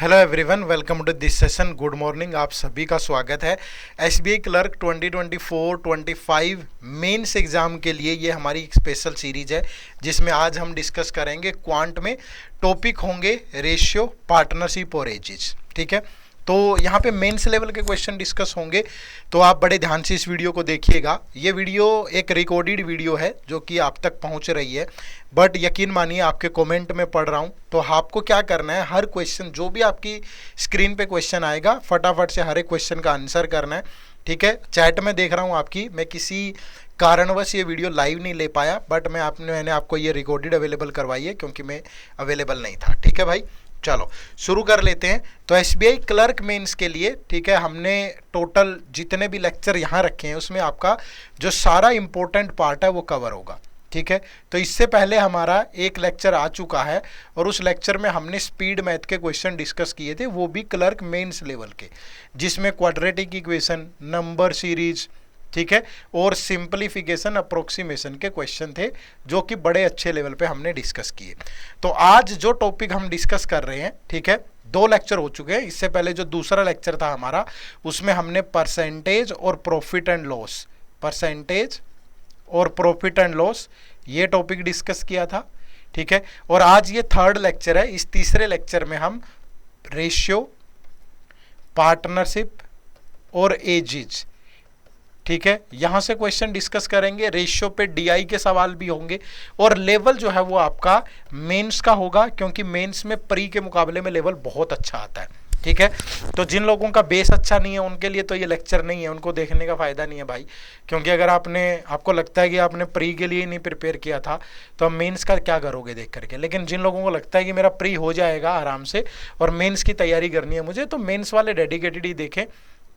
Hello everyone, welcome to this session. Good morning, आप सभी का स्वागत है। एसबीआई क्लर्क 2024-25 मेंस एग्जाम के लिए ये हमारी एक स्पेशल सीरीज है जिसमें आज हम डिस्कस करेंगे क्वांट में। टॉपिक होंगे रेशियो, पार्टनरशिप और एजेस। ठीक है, तो यहाँ पे मेंस लेवल के क्वेश्चन डिस्कस होंगे, तो आप बड़े ध्यान से इस वीडियो को देखिएगा। ये वीडियो एक रिकॉर्डेड वीडियो है जो कि आप तक पहुँच रही है, बट यकीन मानिए आपके कमेंट में पढ़ रहा हूँ। तो आपको क्या करना है, हर क्वेश्चन जो भी आपकी स्क्रीन पे क्वेश्चन आएगा फटाफट से हर एक क्वेश्चन का आंसर करना है। ठीक है, चैट में देख रहा हूँ आपकी, मैं किसी कारणवश ये वीडियो लाइव नहीं ले पाया, बट मैंने आपको ये रिकॉर्डेड अवेलेबल करवाई है क्योंकि मैं अवेलेबल नहीं था। ठीक है भाई, चलो शुरू कर लेते हैं। तो एसबीआई क्लर्क मेंस के लिए, ठीक है, हमने टोटल जितने भी लेक्चर यहाँ रखे हैं उसमें आपका जो सारा इंपॉर्टेंट पार्ट है वो कवर होगा। ठीक है, तो इससे पहले हमारा एक लेक्चर आ चुका है और उस लेक्चर में हमने स्पीड मैथ के क्वेश्चन डिस्कस किए थे, वो भी क्लर्क मेंस लेवल के, जिसमें क्वाड्रेटिक इक्वेशन, नंबर सीरीज, ठीक है, और सिंपलीफिकेशन अप्रोक्सीमेशन के क्वेश्चन थे जो कि बड़े अच्छे लेवल पे हमने डिस्कस किए। तो आज जो टॉपिक हम डिस्कस कर रहे हैं, ठीक है, 2 लेक्चर हो चुके हैं। इससे पहले जो दूसरा लेक्चर था हमारा उसमें हमने परसेंटेज और प्रॉफिट एंड लॉस, परसेंटेज और प्रॉफिट एंड लॉस ये टॉपिक डिस्कस किया था। ठीक है, और आज ये 3rd लेक्चर है। इस तीसरे लेक्चर में हम रेशियो, पार्टनरशिप और एजेज, ठीक है, यहां से क्वेश्चन डिस्कस करेंगे। रेशियो पे डीआई के सवाल भी होंगे और लेवल जो है वो आपका मेंस का होगा, क्योंकि मेंस में प्री के मुकाबले में लेवल बहुत अच्छा आता है। ठीक है, तो जिन लोगों का बेस अच्छा नहीं है उनके लिए तो ये लेक्चर नहीं है, उनको देखने का फायदा नहीं है भाई, क्योंकि अगर आपको लगता है कि आपने प्री के लिए नहीं प्रिपेयर किया था तो अब मेंस का क्या करोगे देख करके। लेकिन जिन लोगों को लगता है कि मेरा प्री हो जाएगा आराम से और मेंस की तैयारी करनी है मुझे, तो मेंस वाले डेडिकेटेड ही देखें,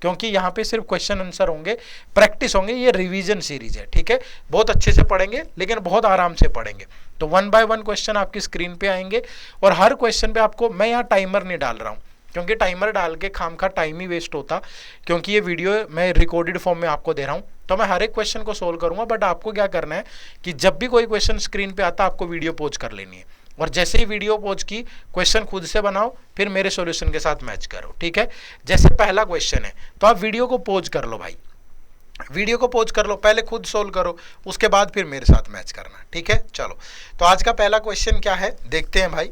क्योंकि यहाँ पे सिर्फ क्वेश्चन आंसर होंगे, प्रैक्टिस होंगे। ये रिवीजन सीरीज है, ठीक है, बहुत अच्छे से पढ़ेंगे लेकिन बहुत आराम से पढ़ेंगे। तो 1 बाय 1 क्वेश्चन आपकी स्क्रीन पे आएंगे और हर क्वेश्चन पे आपको, मैं यहाँ टाइमर नहीं डाल रहा हूँ क्योंकि टाइमर डाल के खाम खा टाइम ही वेस्ट होता, क्योंकि ये वीडियो मैं रिकॉर्डेड फॉर्म में आपको दे रहा हूँ। तो मैं हर एक क्वेश्चन को सोल्व करूंगा, बट आपको क्या करना है कि जब भी कोई क्वेश्चन स्क्रीन पे आता आपको वीडियो पॉज कर लेनी है, और जैसे ही वीडियो पॉज की क्वेश्चन खुद से बनाओ, फिर मेरे सॉल्यूशन के साथ मैच करो। ठीक है, जैसे पहला क्वेश्चन है तो आप वीडियो को पॉज कर लो भाई, वीडियो को पॉज कर लो, पहले खुद सोल्व करो, उसके बाद फिर मेरे साथ मैच करना। ठीक है, चलो तो आज का पहला क्वेश्चन क्या है देखते हैं भाई।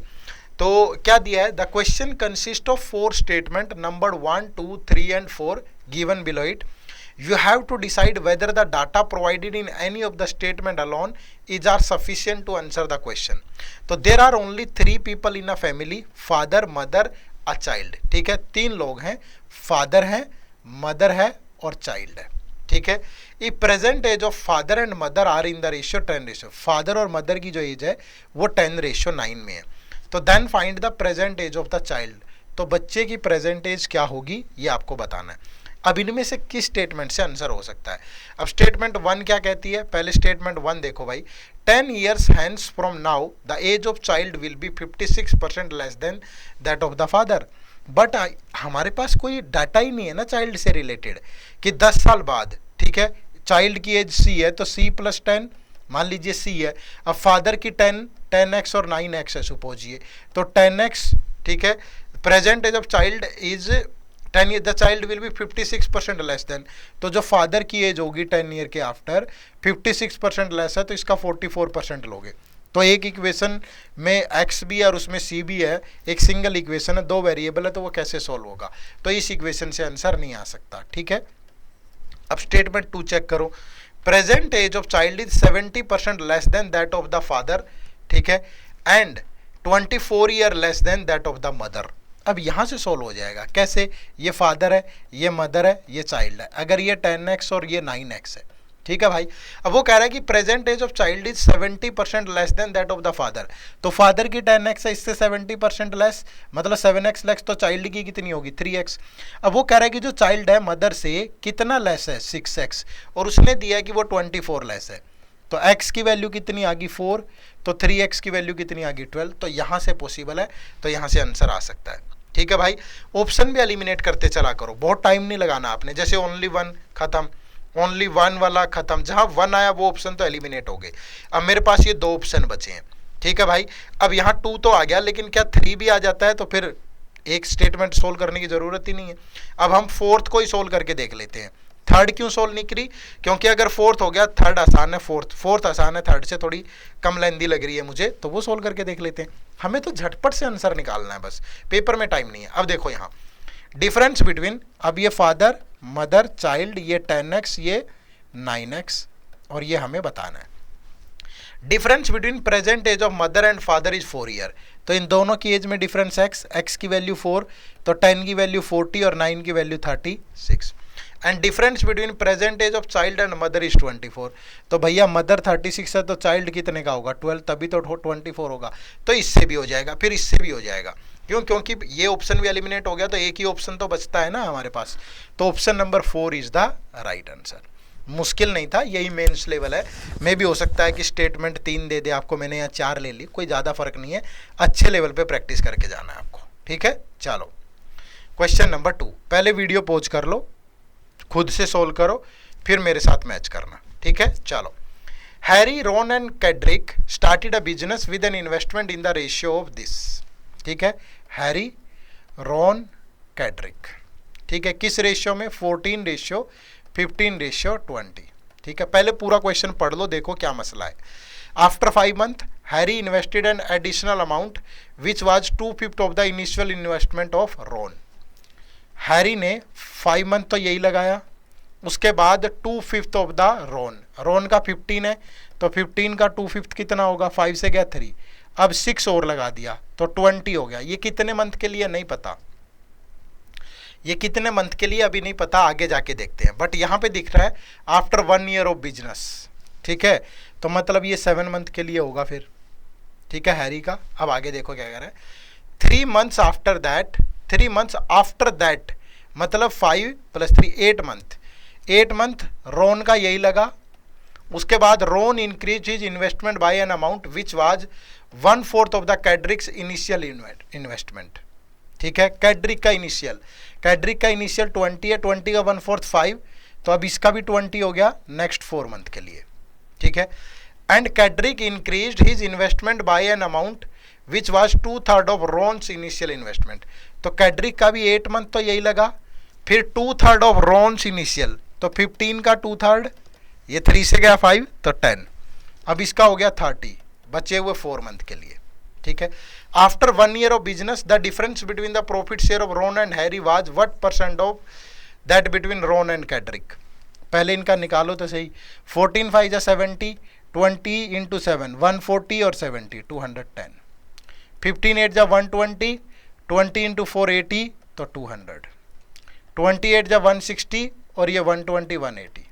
तो क्या दिया है, the question consist of 4 statement number 1, 2, 3 and 4 given below it. You have to decide whether the data provided in any of the statement alone are sufficient to answer the question. तो there are only 3 people in a family, father, mother, a child. ठीक है, 3 लोग हैं, father है, mother है और child है। ठीक है, the present age of father and mother are in the ratio 10 ratio. Father और मदर की जो एज है वो 10:9 में है। तो then find the present age of the child. तो बच्चे की प्रेजेंट एज क्या होगी ये आपको बताना है। अब इनमें से किस स्टेटमेंट से आंसर हो सकता है। अब स्टेटमेंट 1 क्या कहती है, पहले स्टेटमेंट 1 देखो भाई, 10 years hence from now the age of child will be 56% less than that of the father। But हमारे पास कोई डाटा ही नहीं है ना चाइल्ड से रिलेटेड कि 10 साल बाद, ठीक है, चाइल्ड की एज C है तो C + 10 मान लीजिए C है। अब फादर की 10x और 9x है सुपोजिए, तो 10x, ठीक है, present age of child is 10 year, the child will be 56% less than. तो जो फादर की एज होगी 10 ईयर के आफ्टर 56% लेस है, तो इसका 44% लोगे। तो एक इक्वेशन में x भी है और उसमें c भी है, एक सिंगल इक्वेशन है, 2 वेरिएबल है, तो वो कैसे सॉल्व होगा। तो इस इक्वेशन से आंसर नहीं आ सकता। ठीक है, अब स्टेटमेंट 2 चेक करो, present age of child is 70% less than that of the father, ठीक है, and 24 year less than that of the mother. अब यहाँ से सोल्व हो जाएगा कैसे, ये फादर है, ये मदर है, ये चाइल्ड है, अगर ये 10x और ये 9x है। ठीक है भाई, अब वो कह रहा है कि present age of child is 70% less than that of the father. तो फादर की 10x है, इससे 70% लेस, मतलब 7x लेस, तो चाइल्ड की कितनी होगी 3x। अब वो कह रहा है कि जो चाइल्ड है मदर से कितना लेस है 6x, और उसने दिया है कि वो 24 लेस है। तो x की वैल्यू कितनी आ गई 4, तो 3x की वैल्यू कितनी आ गई 12। तो यहाँ से पॉसिबल है, तो यहाँ से आंसर आ सकता है। ठीक है भाई, ऑप्शन भी एलिमिनेट करते चला करो, बहुत टाइम नहीं लगाना आपने। जैसे ओनली 1 खत्म, ओनली 1 वाला खत्म, जहाँ 1 आया वो ऑप्शन तो एलिमिनेट हो गए। अब मेरे पास ये 2 ऑप्शन बचे हैं। ठीक है भाई, अब यहाँ 2 तो आ गया, लेकिन क्या 3 भी आ जाता है तो फिर एक स्टेटमेंट सोल्व करने की जरूरत ही नहीं है। अब हम फोर्थ को ही सोल्व करके देख लेते हैं। थर्ड क्यों सोल्व नहीं करी? क्योंकि अगर फोर्थ हो गया, थर्ड आसान है, फोर्थ आसान है, थर्ड से थोड़ी कम लेंदी लग रही है मुझे, तो वो सोल्व करके देख लेते हैं। हमें तो झटपट से आंसर निकालना है, बस पेपर में टाइम नहीं है। अब देखो यहाँ डिफरेंस बिटवीन, अब ये फादर मदर चाइल्ड, ये 10x, ये 9x, और ये हमें बताना है। Difference between present age of mother and father is 4 year. तो इन दोनों की एज में डिफरेंस x की वैल्यू 4, तो 10 की वैल्यू 40 और 9 की value 36। And difference between present age of child and mother is 24। तो भैया मदर 36 है तो चाइल्ड कितने का होगा? 12, तभी तो 24 होगा। तो इससे भी हो जाएगा, फिर इससे भी हो जाएगा। क्यों? क्योंकि ये ऑप्शन भी एलिमिनेट हो गया, तो एक ही ऑप्शन तो बचता है ना हमारे पास। तो option number 4 is the right answer. मुश्किल नहीं था, यही मेंस लेवल है। मे भी हो सकता है कि स्टेटमेंट 3 दे दे आपको, मैंने यहाँ 4 ले ली, कोई ज़्यादा फर्क नहीं है। अच्छे लेवल पे प्रैक्टिस करके जाना है आपको, ठीक है। चलो क्वेश्चन नंबर 2, पहले वीडियो पॉज कर लो, खुद से सोल्व करो, फिर मेरे साथ मैच करना, ठीक है। चलो, Harry, Ron and Cedric started a business with an investment in the ratio of this. ठीक है, हैरी, रॉन, कैड्रिक, ठीक है, किस रेशियो में? 14:15:20। ठीक है, पहले पूरा क्वेश्चन पढ़ लो, देखो क्या मसला है। After 5 month Harry invested an additional amount which was 2/5 of the initial investment of Ron. Harry ने 5 मंथ तो यही लगाया, उसके बाद 2/5 ऑफ द रॉन का 15 है, तो 15 का 2/5 कितना होगा? 5 से गया 3, अब 6 और लगा दिया तो 20 हो गया। ये कितने मंथ के लिए नहीं पता, ये कितने मंथ के लिए अभी नहीं पता, आगे जाके देखते हैं। बट यहाँ पे दिख रहा है आफ्टर 1 ईयर ऑफ बिजनेस, ठीक है, तो मतलब ये 7 मंथ के लिए होगा फिर, ठीक है, हैरी का। अब आगे देखो क्या कह रहा है, 3 months after that, 3 months after that मतलब 5 + 3 8 मंथ, 8 मंथ रॉन का यही लगा। उसके बाद Ron increase his investment by an amount which was 1/4 of the Cedric's initial investment. ठीक है, कैड्रिक का इनिशियल 20 है, 20 का 1/4 5, तो अब इसका भी 20 हो गया नेक्स्ट 4 मंथ के लिए, ठीक है। And Cedric increased his investment by an amount which was 2/3 of Ron's initial investment. तो कैड्रिक का भी 8 मंथ तो यही लगा, फिर 2/3 ऑफ रॉन्स इनिशियल, तो 15 का 2/3, ये 3 से गया 5 तो 10, अब इसका हो गया 30, बचे हुए 4 मंथ के लिए, ठीक है। After 1 year of business the difference between the profit share of Ron and Harry was what % of that between Ron and Cedric. पहले इनका निकालो तो सही, 14 5 जा 70, 20 × 7 140 और 70 210, 15 8 जा 120, 20 × 4 80 तो 200, 28 जा 160 और ये 120 180।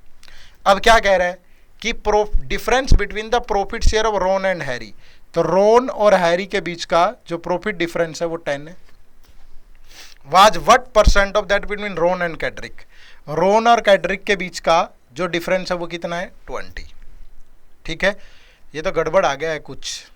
अब क्या कह रहा है कि difference between the profit share of Ron and Harry, तो रॉन और हैरी के बीच का जो प्रॉफिट डिफरेंस है वो 10 है। Was what % of that between Ron and Cedric, Ron और कैड्रिक के बीच का जो डिफरेंस है वो कितना है? 20, ठीक है। ये तो गड़बड़ आ गया है कुछ,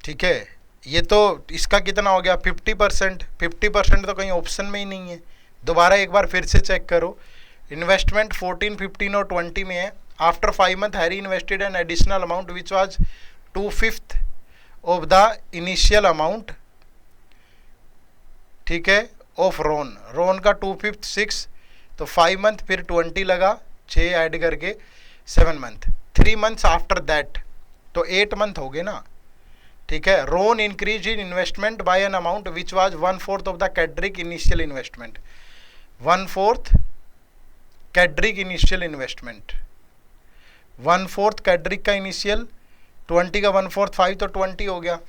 ठीक है, ये तो इसका कितना हो गया? 50%, 50% तो कहीं ऑप्शन में ही नहीं है। दोबारा एक बार फिर से चेक करो, इन्वेस्टमेंट 14 15 और 20 में है। After 5 month Harry invested an additional amount which was 2/5 of the initial amount, ठीक है, ऑफ रॉन का 2/5 6, तो 5 मंथ फिर 20 लगा, 6 ऐड करके 7 मंथ, 3 मंथ्स आफ्टर दैट तो 8 मंथ हो गए ना, ठीक है। Ron increase in investment by an amount which was 1/4 of the Cedric initial investment, 1/4 Cedric initial investment, 1/4 Cedric का इनिशियल, 20 का 1/4 5 तो 20 हो गया।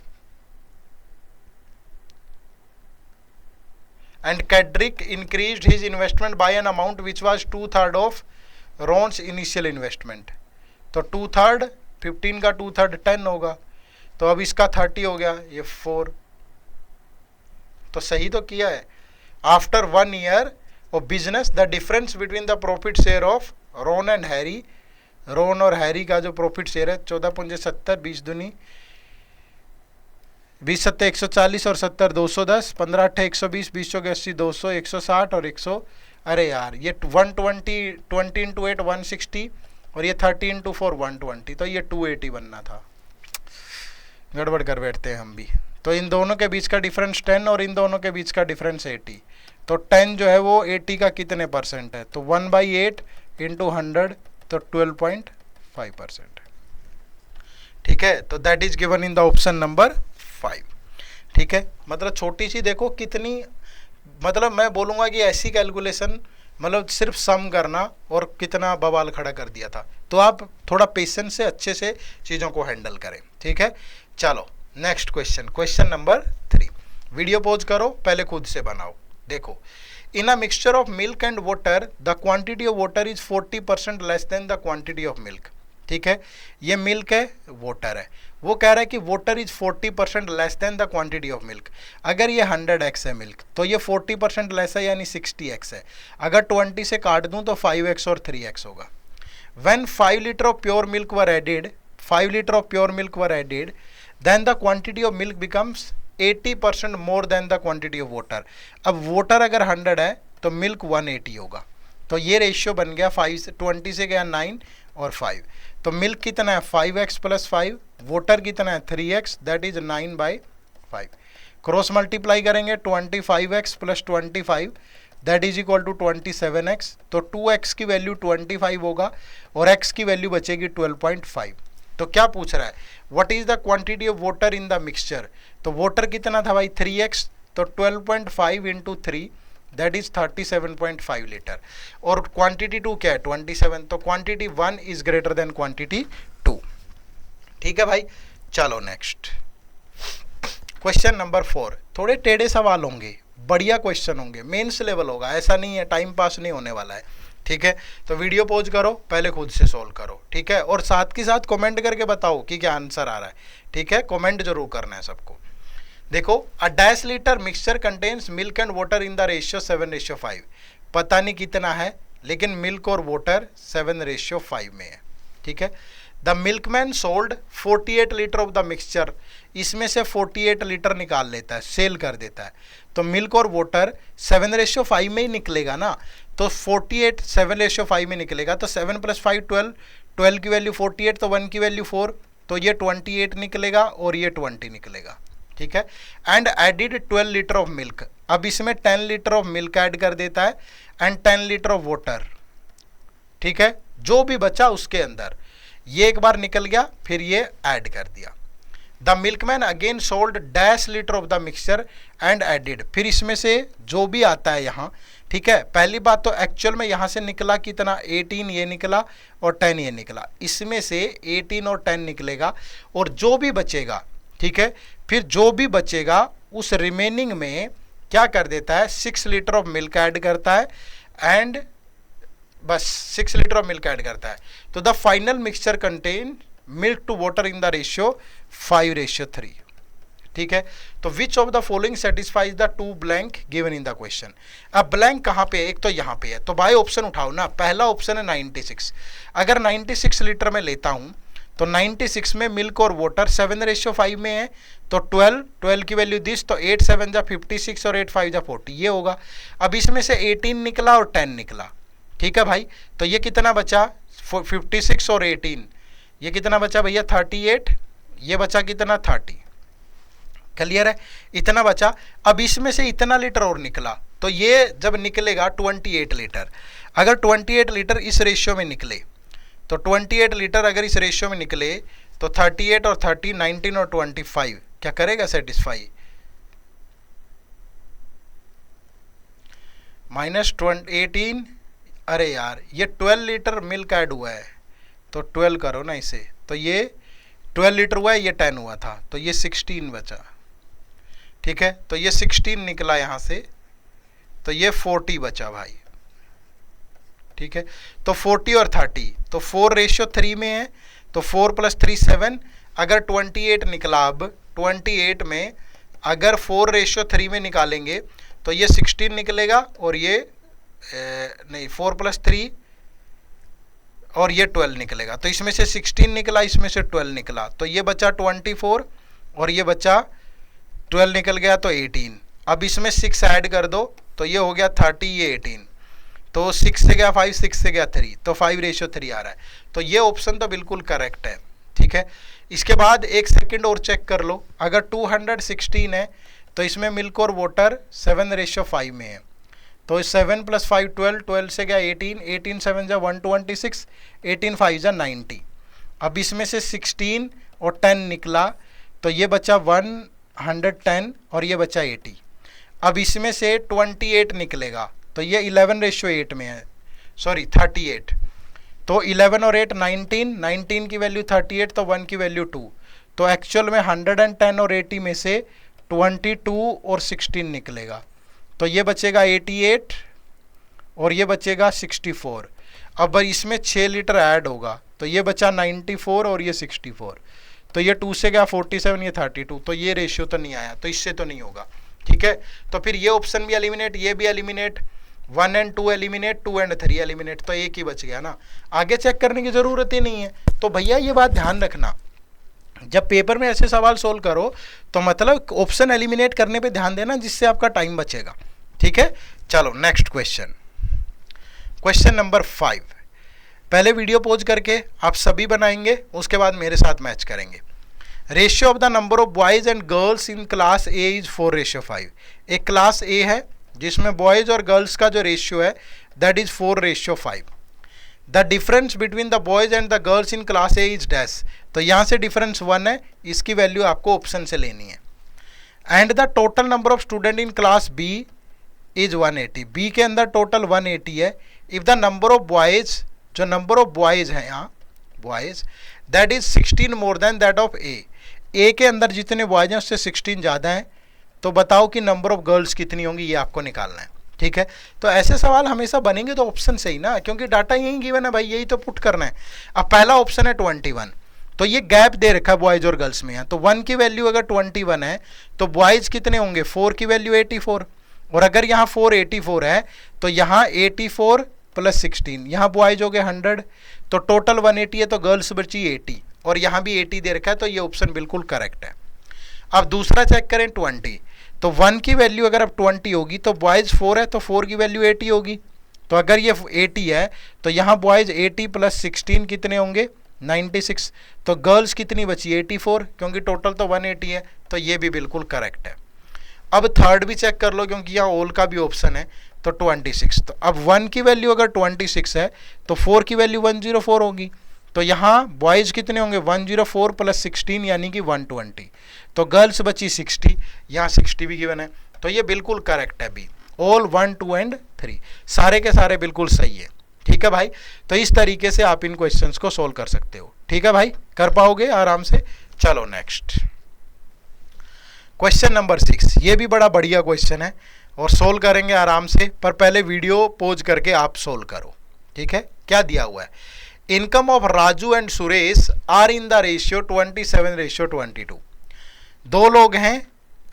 And Cedric increased his investment by an amount which was 2/3 of Ron's initial investment, तो 2/3 15 का 2/3 10 होगा, तो अब इसका 30 हो गया, ये 4, तो सही तो किया है। After 1 year of business the difference between the profit share of Ron and Harry, Ron और हैरी का जो प्रॉफिट शेयर है 14 20 दूनी 20 7 140 और 70 210, 15 8 120, 20 चौके 80 200, 160 और 100, अरे यार ये 120 20 × 8 160 और ये 30 × 4 120, तो ये 280 बनना था। गड़बड़ कर बैठते हैं हम भी। तो इन दोनों के बीच का डिफरेंस 10 और इन दोनों के बीच का डिफरेंस 80। तो 10 जो है वो 80 का कितने परसेंट है, तो 1/8 इंटू 100 तो 12.5%। ठीक है, तो that is given in the option number 5। ठीक है, मतलब छोटी सी देखो कितनी, मतलब मैं बोलूँगा कि ऐसी कैलकुलेशन, मतलब सिर्फ सम करना और कितना बवाल खड़ा कर दिया था। तो आप थोड़ा पेशेंस से अच्छे से चीज़ों को हैंडल करें। ठीक है, चलो next question, question number 3। Video pause करो, पहले खुद से बनाओ। देखो, in a mixture of milk and water the quantity of water is 40% less than the quantity of milk. ठीक है, ये मिल्क है, वाटर है, वो कह रहा है कि water is 40% less than the quantity of milk. अगर ये 100x है मिल्क तो ये 40% लेस है यानी 60x है। अगर 20 से काट दूं तो 5x और 3x होगा। When 5 litre of pure milk were added, 5 litre of pure milk were added, then the quantity of milk becomes 80% more than the quantity of water. अब वाटर अगर 100 है तो मिल्क 180 होगा। तो ये रेशियो बन गया 5 से 20 से गया 9 और 5। तो मिल्क कितना है 5x + 5, वाटर कितना है 3x, that is 9/5। Cross multiply करेंगे 25x + 25 that is equal to 27x। तो 2x की वैल्यू 25 होगा और x की वैल्यू बचेगी 12.5। तो क्या पूछ रहा है, what is the quantity of water in the mixture. तो वाटर कितना था भाई 3x, तो 12.5 इंटू 3 दैट इज 37.5 लीटर। और क्वांटिटी 2 क्या है 27, तो quantity 1 is greater than quantity 2। ठीक है भाई, चलो नेक्स्ट क्वेश्चन नंबर 4। थोड़े टेढ़े सवाल होंगे, बढ़िया क्वेश्चन होंगे, मेंस लेवल होगा, ऐसा नहीं है टाइम पास नहीं होने वाला है। ठीक है, तो वीडियो पॉज करो, पहले खुद से सॉल्व करो। ठीक है, और साथ के साथ कमेंट करके बताओ कि क्या आंसर आ रहा है। ठीक है, कमेंट जरूर करना है सबको। देखो, a dash litre mixture contains milk and water in the ratio 7:5। पता नहीं कितना है, लेकिन मिल्क और वाटर 7:5 में है। ठीक है, the milkman sold 48 litre of the mixture. इसमें से 48 लीटर निकाल लेता है, सेल कर देता है। तो मिल्क और वाटर 7:5 में ही निकलेगा ना, तो 48 7:5 में निकलेगा। तो 7 + 5 12, 12 की वैल्यू 48 तो 1 की वैल्यू 4, तो ये 28 निकलेगा और ये 20 निकलेगा। ठीक है, and added 12 litre of milk. अब इसमें 10 लीटर ऑफ मिल्क ऐड कर देता है एंड 10 लीटर ऑफ वाटर। ठीक है, जो भी बचा उसके अंदर ये एक बार निकल गया, फिर ये ऐड कर दिया। The milkman again sold dash litre of the mixture and added. फिर इसमें से जो भी आता है यहाँ, ठीक है, पहली बात तो एक्चुअल में यहाँ से निकला कितना 18 ये निकला और 10 ये निकला। इसमें से 18 और 10 निकलेगा और जो भी बचेगा, ठीक है, फिर जो भी बचेगा उस रिमेनिंग में क्या कर देता है 6 लीटर ऑफ मिल्क ऐड करता है एंड बस 6 लीटर ऑफ मिल्क ऐड करता है। तो the final mixture contain milk to water in the ratio 5:3। ठीक है, तो which of the following satisfies the 2 blank given in the question. अब ब्लैंक कहाँ पे है, एक तो यहाँ पे है, तो बाय ऑप्शन उठाओ ना। पहला ऑप्शन है 96। अगर 96 लीटर में लेता हूँ तो 96 में मिल्क और वाटर 7:5 में है, तो 12 की वैल्यू दिस, तो 8 7 जा 56 और 8 5 जा 40 ये होगा। अब इसमें से 18 निकला और 10 निकला। ठीक है भाई, तो ये कितना बचा 56 और 18, ये कितना बचा भैया 38, ये बचा कितना 30। क्लियर है, इतना बचा। अब इसमें से इतना लीटर और निकला, तो ये जब निकलेगा 28 लीटर। अगर 28 लीटर इस रेशियो में निकले, तो 28 लीटर अगर इस रेशियो में निकले तो 38 और 30 19 और 25 क्या करेगा सेटिस्फाई। -18, अरे यार ये 12 लीटर मिल्क ऐड हुआ है, तो 12 करो ना इसे, तो ये 12 लीटर हुआ है, ये 10 हुआ था, तो ये 16 बचा। ठीक है, तो ये 16 निकला यहाँ से, तो ये 40 बचा भाई। ठीक है, तो 40 और 30, तो 4:3 में है, तो 4 + 3 7। अगर 28 निकला, अब 28 में अगर 4:3 में निकालेंगे तो ये 16 निकलेगा और ये नहीं 4 + 3 और ये 12 निकलेगा। तो इसमें से 16 निकला, इसमें से 12 निकला, तो ये बचा 24 और ये बचा 12 निकल गया तो 18। अब इसमें 6 ऐड कर दो तो ये हो गया 30, ये 18, तो 6 से गया 5, 6 से गया 3, तो 5:3 आ रहा है। तो ये ऑप्शन तो बिल्कुल करेक्ट है। ठीक है, इसके बाद एक सेकंड और चेक कर लो, अगर 216 है तो इसमें मिल्क और वाटर 7:5 में है, तो 7 + 5 12, 12 से गया 18, 18 7 जा 126, 18 5 जा 90। अब इसमें से 16 और 10 निकला तो ये बचा 110 और ये बचा 80। अब इसमें से 28 निकलेगा तो ये 11:8 में है, सॉरी 38। तो 11 और 8 19, 19 की वैल्यू 38 तो 1 की वैल्यू 2। तो एक्चुअल में 110 और 80 में से 22 और 16 निकलेगा, तो ये बचेगा 88 और ये बचेगा 64। अब इसमें 6 लीटर ऐड होगा तो ये बचा 94 और ये 64, तो ये 2 से गया 47, ये 32, तो ये रेशियो तो नहीं आया, तो इससे तो नहीं होगा। ठीक है, तो फिर ये ऑप्शन भी एलिमिनेट, ये भी एलिमिनेट, 1 और 2 एलिमिनेट, 2 और 3 एलिमिनेट, तो एक ही बच गया ना, आगे चेक करने की जरूरत ही नहीं है। तो भैया ये बात ध्यान रखना, जब पेपर में ऐसे सवाल सोल्व करो तो मतलब ऑप्शन एलिमिनेट करने पे ध्यान देना, जिससे आपका टाइम बचेगा। ठीक है, चलो नेक्स्ट क्वेश्चन, क्वेश्चन नंबर 5। पहले वीडियो पॉज करके आप सभी बनाएंगे, उसके बाद मेरे साथ मैच करेंगे। Ratio of the number of boys and girls in class A is 4:5। एक क्लास ए है जिसमें बॉयज और गर्ल्स का जो रेशियो है that is 4:5। The difference between the boys and the girls in class A is dash, तो यहाँ से डिफरेंस 1 है, इसकी वैल्यू आपको ऑप्शन से लेनी है। And the total number of student in class B is 180। B के अंदर टोटल 180 है। If the number of boys, जो नंबर ऑफ बॉयज हैं यहाँ boys, that is 16 more than that of A के अंदर जितने बॉयज हैं उससे 16 ज़्यादा हैं, तो बताओ कि नंबर ऑफ गर्ल्स कितनी होंगी, ये आपको निकालना है। ठीक है, तो ऐसे सवाल हमेशा बनेंगे तो ऑप्शन से ही ना, क्योंकि डाटा यही गिवन है भाई, यही तो पुट करना है। अब पहला ऑप्शन है 21, तो ये गैप दे रखा है बॉयज और गर्ल्स में है, तो 1 की वैल्यू अगर 21 है तो बॉयज कितने होंगे, 4 की वैल्यू 84, और अगर यहाँ 484 है तो यहाँ 84 + 16, यहाँ बॉयज हो गए 100, तो टोटल 180 है, तो गर्ल्स बची 80, और यहाँ भी 80 दे रखा है, तो ये ऑप्शन बिल्कुल करेक्ट है। अब दूसरा चेक करें 20, तो 1 की वैल्यू अगर अब 20 होगी तो बॉयज 4 है, तो 4 की वैल्यू 80 होगी, तो अगर ये 80 है तो यहाँ बॉयज 80 + 16 कितने होंगे, 96, तो गर्ल्स कितनी बची 84, क्योंकि टोटल तो 180 है, तो ये भी बिल्कुल करेक्ट है। अब थर्ड भी चेक कर लो, क्योंकि यहाँ ऑल का भी ऑप्शन है, तो 26, तो अब 1 की वैल्यू अगर 26 है तो 4 की वैल्यू 104 होगी, तो यहाँ बॉयज कितने होंगे 104 + 16 यानी कि 120, तो गर्ल्स बची 60, यहाँ 60 भी गिवन है, तो ये बिल्कुल करेक्ट है बी, ऑल 1 2 और 3 सारे के सारे बिल्कुल सही है। ठीक है भाई, तो इस तरीके से आप इन क्वेश्चंस को सोल्व कर सकते हो। ठीक है भाई, कर पाओगे आराम से। चलो नेक्स्ट क्वेश्चन नंबर 6, ये भी बड़ा बढ़िया क्वेश्चन है और सोल्व करेंगे आराम से, पर पहले वीडियो पॉज करके आप सोल्व करो। ठीक है, क्या दिया हुआ है, income of Raju and Suresh are in the ratio 27:22। दो लोग हैं,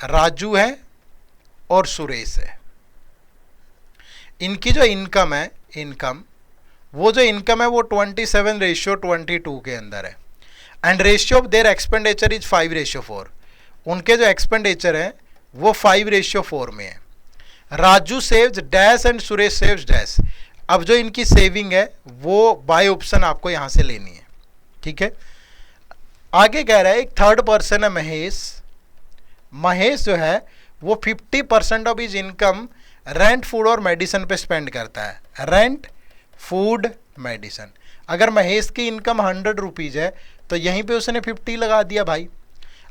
राजू है और सुरेश है, इनकी जो इनकम है, इनकम वो जो इनकम है वो 27:22 के अंदर है, and ratio of their expenditure is 5:4। उनके जो एक्सपेंडिचर है वो 5:4 में है। Raju saves dash and Suresh saves dash. अब जो इनकी सेविंग है वो बाय ऑप्शन आपको यहाँ से लेनी है। ठीक है, आगे कह रहा है एक थर्ड पर्सन है महेश। महेश जो है वो 50% of his income rent, food और मेडिसिन पे स्पेंड करता है। Rent, food, medicine. अगर महेश की इनकम 100 रुपीज़ है तो यहीं पे उसने 50 लगा दिया भाई।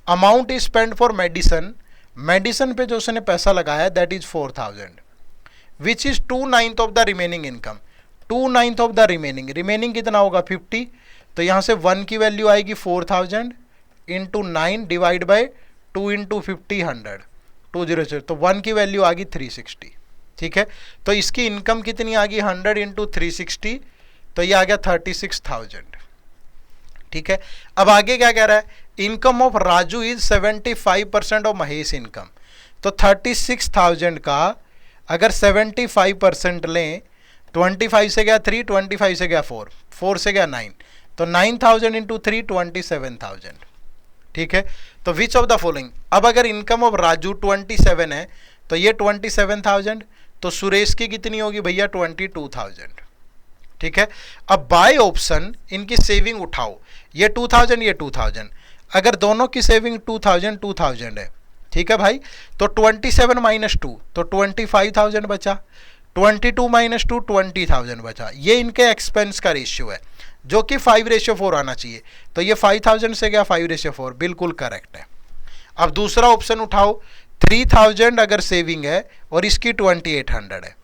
Amount is spend for medicine, medicine पे जो उसने पैसा लगाया that is 4000, which is 2/9 of the remaining income. 2/9 of the remaining कितना होगा 50, तो यहाँ से 1 की वैल्यू आएगी 4000 इंटू 9 डिवाइड बाई 2 इंटू 50 100 200, तो 1 की वैल्यू आ गई 360। ठीक है, तो इसकी इनकम कितनी आ गई 100 इंटू 360, तो ये आ गया 36,000। ठीक है, अब आगे क्या कह रहा है, income of Raju is 75% of Mahesh income. तो 36,000 का अगर 75% लें, 25 से गया 3, 25 से गया 4, 4 से गया 9, तो 9000 इंटू 3 27,000। ठीक है, तो विच ऑफ द फॉलोइंग, अब अगर इनकम ऑफ राजू 27 है तो ये 27,000, तो सुरेश की कितनी होगी भैया 22,000। ठीक है, अब बाय ऑप्शन इनकी सेविंग उठाओ, ये 2000 ये 2000, अगर दोनों की सेविंग 2000 है, ठीक है भाई, तो 27 माइनस 2 तो 25,000 बचा, 22 माइनस 2 20,000 बचा। ये इनके एक्सपेंस का रेशियो है जो कि 5:4 आना चाहिए। तो ये 5,000 से गया 5:4, बिल्कुल करेक्ट है। अब दूसरा ऑप्शन उठाओ, 3,000 अगर सेविंग है और इसकी 2,800 है,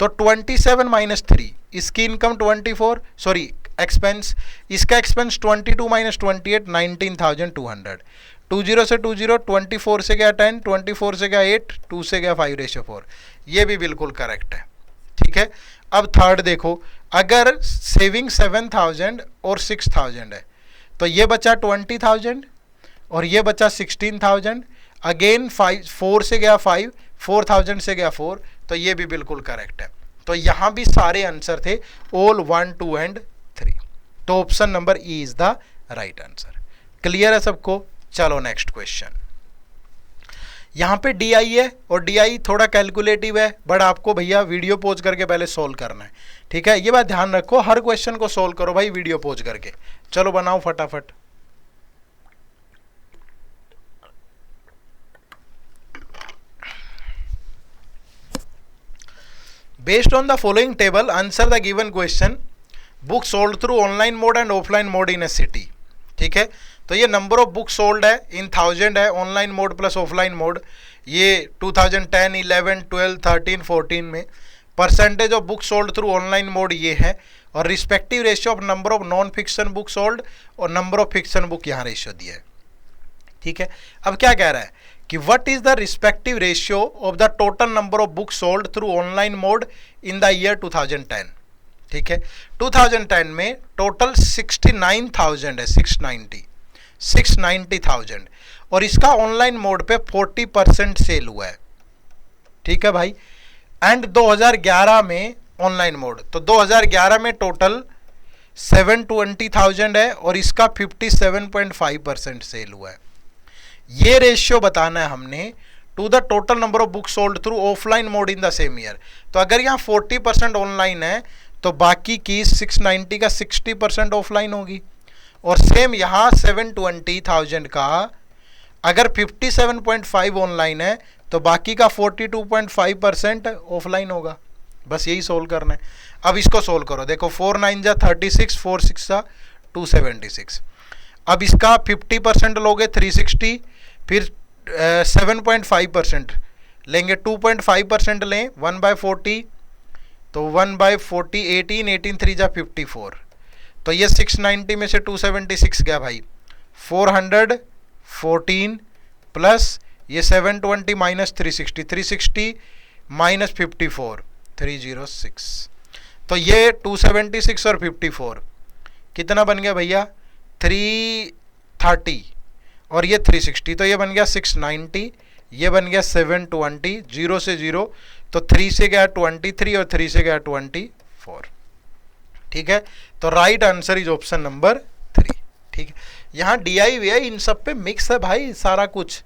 तो 27 माइनस 3, इसकी इनकम 24, सॉरी एक्सपेंस, इसका एक्सपेंस 22 माइनस 28, 19,200। 20 से 20, 24 से गया 10, 24 से गया 8, 2 से गया 5:4, ये भी बिल्कुल करेक्ट है, ठीक है। अब थर्ड देखो, अगर सेविंग 7,000 और 6,000 है, तो ये बचा 20,000 और ये बचा 16,000, अगेन 4 से गया 5, 4,000 से गया 4, तो ये भी बिल्कुल करेक्ट है। तो यहां भी सारे आंसर थे ऑल 1, 2 एंड 3। तो option number E is the right answer. Clear है सबको? चलो नेक्स्ट क्वेश्चन। यहां पे DI है और DI थोड़ा कैलकुलेटिव है, बट आपको भैया वीडियो पॉज करके पहले सोल्व करना है, ठीक है। ये बात ध्यान रखो, हर क्वेश्चन को सोल्व करो भाई वीडियो पॉज करके। चलो बनाओ फटाफट। Based on the following table, answer the given question. Books sold through online mode and offline mode in a city. ठीक है, तो ये नंबर ऑफ बुक सोल्ड है इन 1000 है, online mode plus offline mode, ये 2010, 11, 12, 13, 14 में। Percentage of book sold through online mode ये है, और respective ratio of number of non fiction book sold और नंबर ऑफ फिक्शन बुक यहाँ रेशियो दिया है, ठीक है। अब क्या कह रहा है कि what is the respective ratio of the total number of book sold through online mode in the year 2010, ठीक है। 2010 में टोटल 69,000 है, 690,000, और इसका ऑनलाइन मोड पे 40% सेल हुआ है, ठीक है भाई। एंड 2011 में ऑनलाइन मोड, तो 2011 में टोटल 720,000 है और इसका 57.5% सेल हुआ है। ये रेशियो बताना है हमने to the total number of book sold through offline mode in the same year. तो अगर यहाँ 40% ऑनलाइन है तो बाकी की 690 का 60% ऑफलाइन होगी, और सेम यहाँ 720,000 का अगर 57.5 ऑनलाइन है तो बाकी का 42.5% ऑफलाइन होगा। बस यही सोल्व करना है। अब इसको सोल्व करो, देखो 4 9 जा 36, 4 6 जा 276। अब इसका 50% लोगे 360, फिर 7.5% लेंगे, 2.5% लें 1/40, तो 1/40 18, 18 3 जा 54। तो ये 690 में से 276 गया भाई, 414 प्लस ये 720 माइनस 360, 360 माइनस 54, 306। तो ये 276 और 54 कितना बन गया भैया, 330, और ये 360, तो ये बन गया 690, ये बन गया 720, 0 से 0, तो 3 से गया 23 और 3 से गया 24, ठीक है। तो right answer is option number 3, ठीक है। यहाँ DI VI इन सब पे मिक्स है भाई सारा कुछ,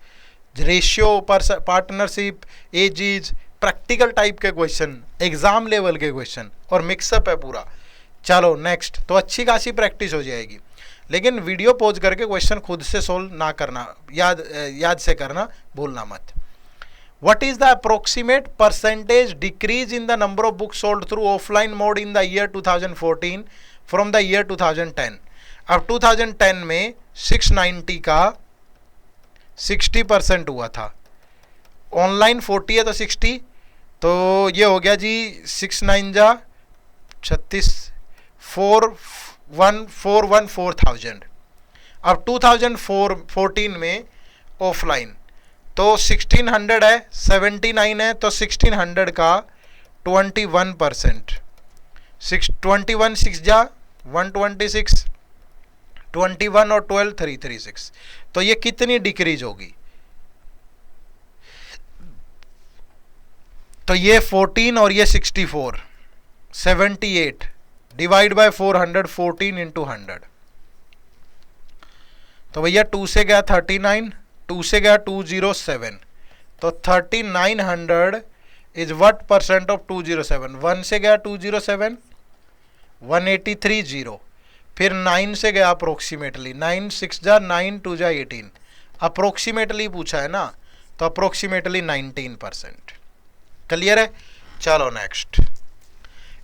ratio, partnership, aegis, practical type के क्वेश्चन, एग्जाम लेवल के क्वेश्चन, और मिक्सअप है पूरा। चलो नेक्स्ट, तो अच्छी खासी प्रैक्टिस हो जाएगी, लेकिन वीडियो पॉज करके क्वेश्चन खुद से सोल्व ना करना, याद से करना, भूलना मत। What is the approximate percentage decrease in the number of books sold through offline mode in the year 2014 from the year 2010? अब 2010 में 690 का 60% हुआ था, ऑनलाइन 40 है तो 60, तो ये हो गया जी 6 9 जा 36, 4,144,000। अब 2014 में ऑफलाइन तो 1600 है, 79 है, तो 1600 का 21%, 21 6 जा 126, 21 और 12 336, तो ये कितनी डिक्रीज होगी, तो ये 14 और ये 64, 78 डिवाइड बाय 400, 14 इंटू 100, तो भैया 2 से गया 39, 2 से गया 207, तो 3900 इज व्हाट परसेंट ऑफ 207, 1 से गया 207, 183 0, फिर 9 से गया अप्रोक्सीमेटली, 9 6 जा 9 2 जा 18, अप्रोक्सीमेटली पूछा है ना, तो अप्रोक्सीमेटली 19%। क्लियर है? चलो नेक्स्ट,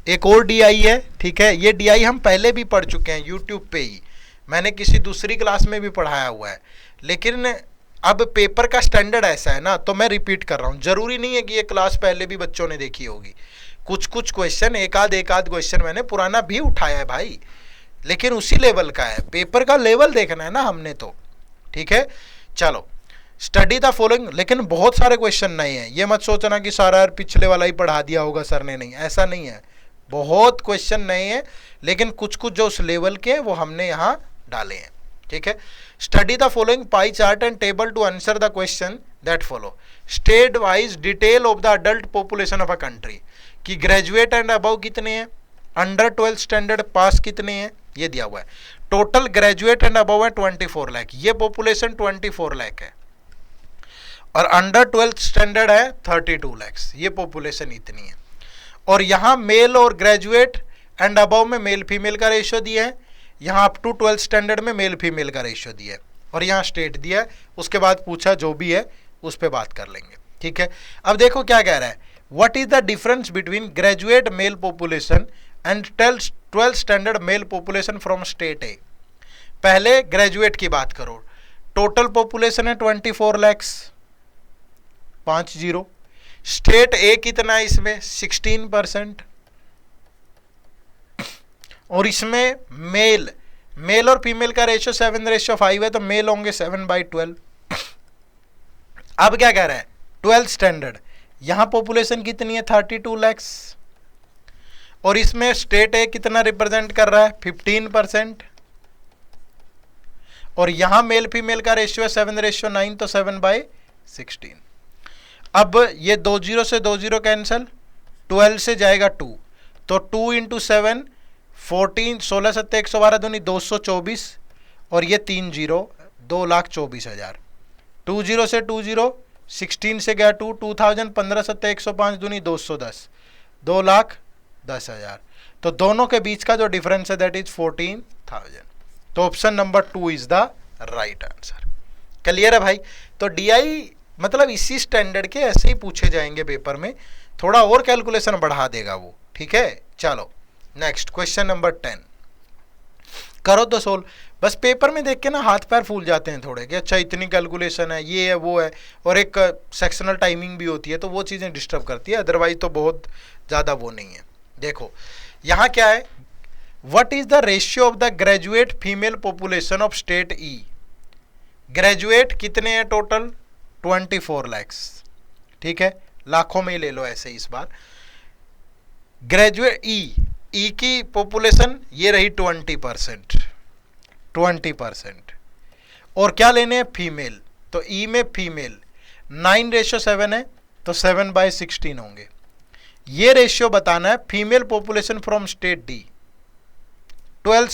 एक और डीआई है, ठीक है। ये डीआई हम पहले भी पढ़ चुके हैं यूट्यूब पे ही, मैंने किसी दूसरी क्लास में भी पढ़ाया हुआ है, लेकिन अब पेपर का स्टैंडर्ड ऐसा है ना, तो मैं रिपीट कर रहा हूँ। जरूरी नहीं है कि ये क्लास पहले भी बच्चों ने देखी होगी, कुछ कुछ क्वेश्चन एक आध क्वेश्चन मैंने पुराना भी उठाया है भाई, लेकिन उसी लेवल का है, पेपर का लेवल देखना है ना हमने तो, ठीक है। चलो, स्टडी द फॉलोइंग, लेकिन बहुत सारे क्वेश्चन नहीं है, ये मत सोचना कि सारा पिछले वाला ही पढ़ा दिया होगा सर ने, नहीं, ऐसा नहीं है, बहुत क्वेश्चन नहीं है, लेकिन कुछ कुछ जो उस लेवल के हैं वो हमने यहाँ डाले हैं, ठीक है। Study the following pie chart and table to answer the question that follow. State wise detail of the adult population of a country, कि ग्रेजुएट एंड अबव कितने हैं, अंडर 12 स्टैंडर्ड पास कितने हैं, ये दिया हुआ है। टोटल ग्रेजुएट एंड अबव है 24 लाख, ये पॉपुलेशन 24 लाख है, और अंडर 12 स्टैंडर्ड है 32 लाख, ये पॉपुलेशन इतनी है। और यहाँ मेल और ग्रेजुएट एंड अबव में मेल फीमेल का रेशियो दिया है, यहाँ अप टू 12 स्टैंडर्ड में मेल फीमेल का रेशियो दिया है, और यहाँ स्टेट दिया है। उसके बाद पूछा जो भी है उस पर बात कर लेंगे, ठीक है। अब देखो क्या कह रहा है, what is the difference between graduate male population and 12 standard male population from state A. पहले ग्रेजुएट की बात करो, टोटल पॉपुलेशन है 24 लाख 50, स्टेट ए कितना है इसमें 16%, और इसमें मेल और फीमेल का रेशियो 7:5 है, तो मेल होंगे 7/12। अब क्या कह रहा है, 12 स्टैंडर्ड, यहां पॉपुलेशन कितनी है 32 लाख, और इसमें स्टेट ए कितना रिप्रेजेंट कर रहा है 15%, और यहां मेल फीमेल का रेशियो है 7:9, तो 7/16। अब ये 20 से 20 कैंसिल, 12 से जाएगा 2, तो 2 × 7 14, 16 7 112 दूनी 224, और ये 3 0 2,24,000। 20 से 20, 16 से गया 2, 2000, 15 7 105 दूनी 210, 2,10,000। तो दोनों के बीच का जो डिफरेंस है दैट इज 14,000। तो option number 2 is the right answer. Clear है भाई? तो डीआई मतलब इसी स्टैंडर्ड के ऐसे ही पूछे जाएंगे पेपर में, थोड़ा और कैलकुलेशन बढ़ा देगा वो, ठीक है। चलो नेक्स्ट, क्वेश्चन नंबर 10 करो तो सोल्व। बस पेपर में देख के ना हाथ पैर फूल जाते हैं थोड़े, कि अच्छा इतनी कैलकुलेशन है, ये है वो है, और एक सेक्शनल टाइमिंग भी होती है, तो वो चीज़ें डिस्टर्ब करती है, अदरवाइज तो बहुत ज़्यादा वो नहीं है। देखो यहाँ क्या है, what is the ratio of the graduate female population of state E. Graduate कितने हैं टोटल 24 लाख, ठीक है, लाखों में ही ले लो ऐसे इस बार। ग्रेजुएट ई की पॉपुलेशन ये रही 20%, और क्या लेने हैं फीमेल, तो ई में फीमेल 9:7 है, तो 7/16 होंगे। ये रेशियो बताना है female population from state D. 12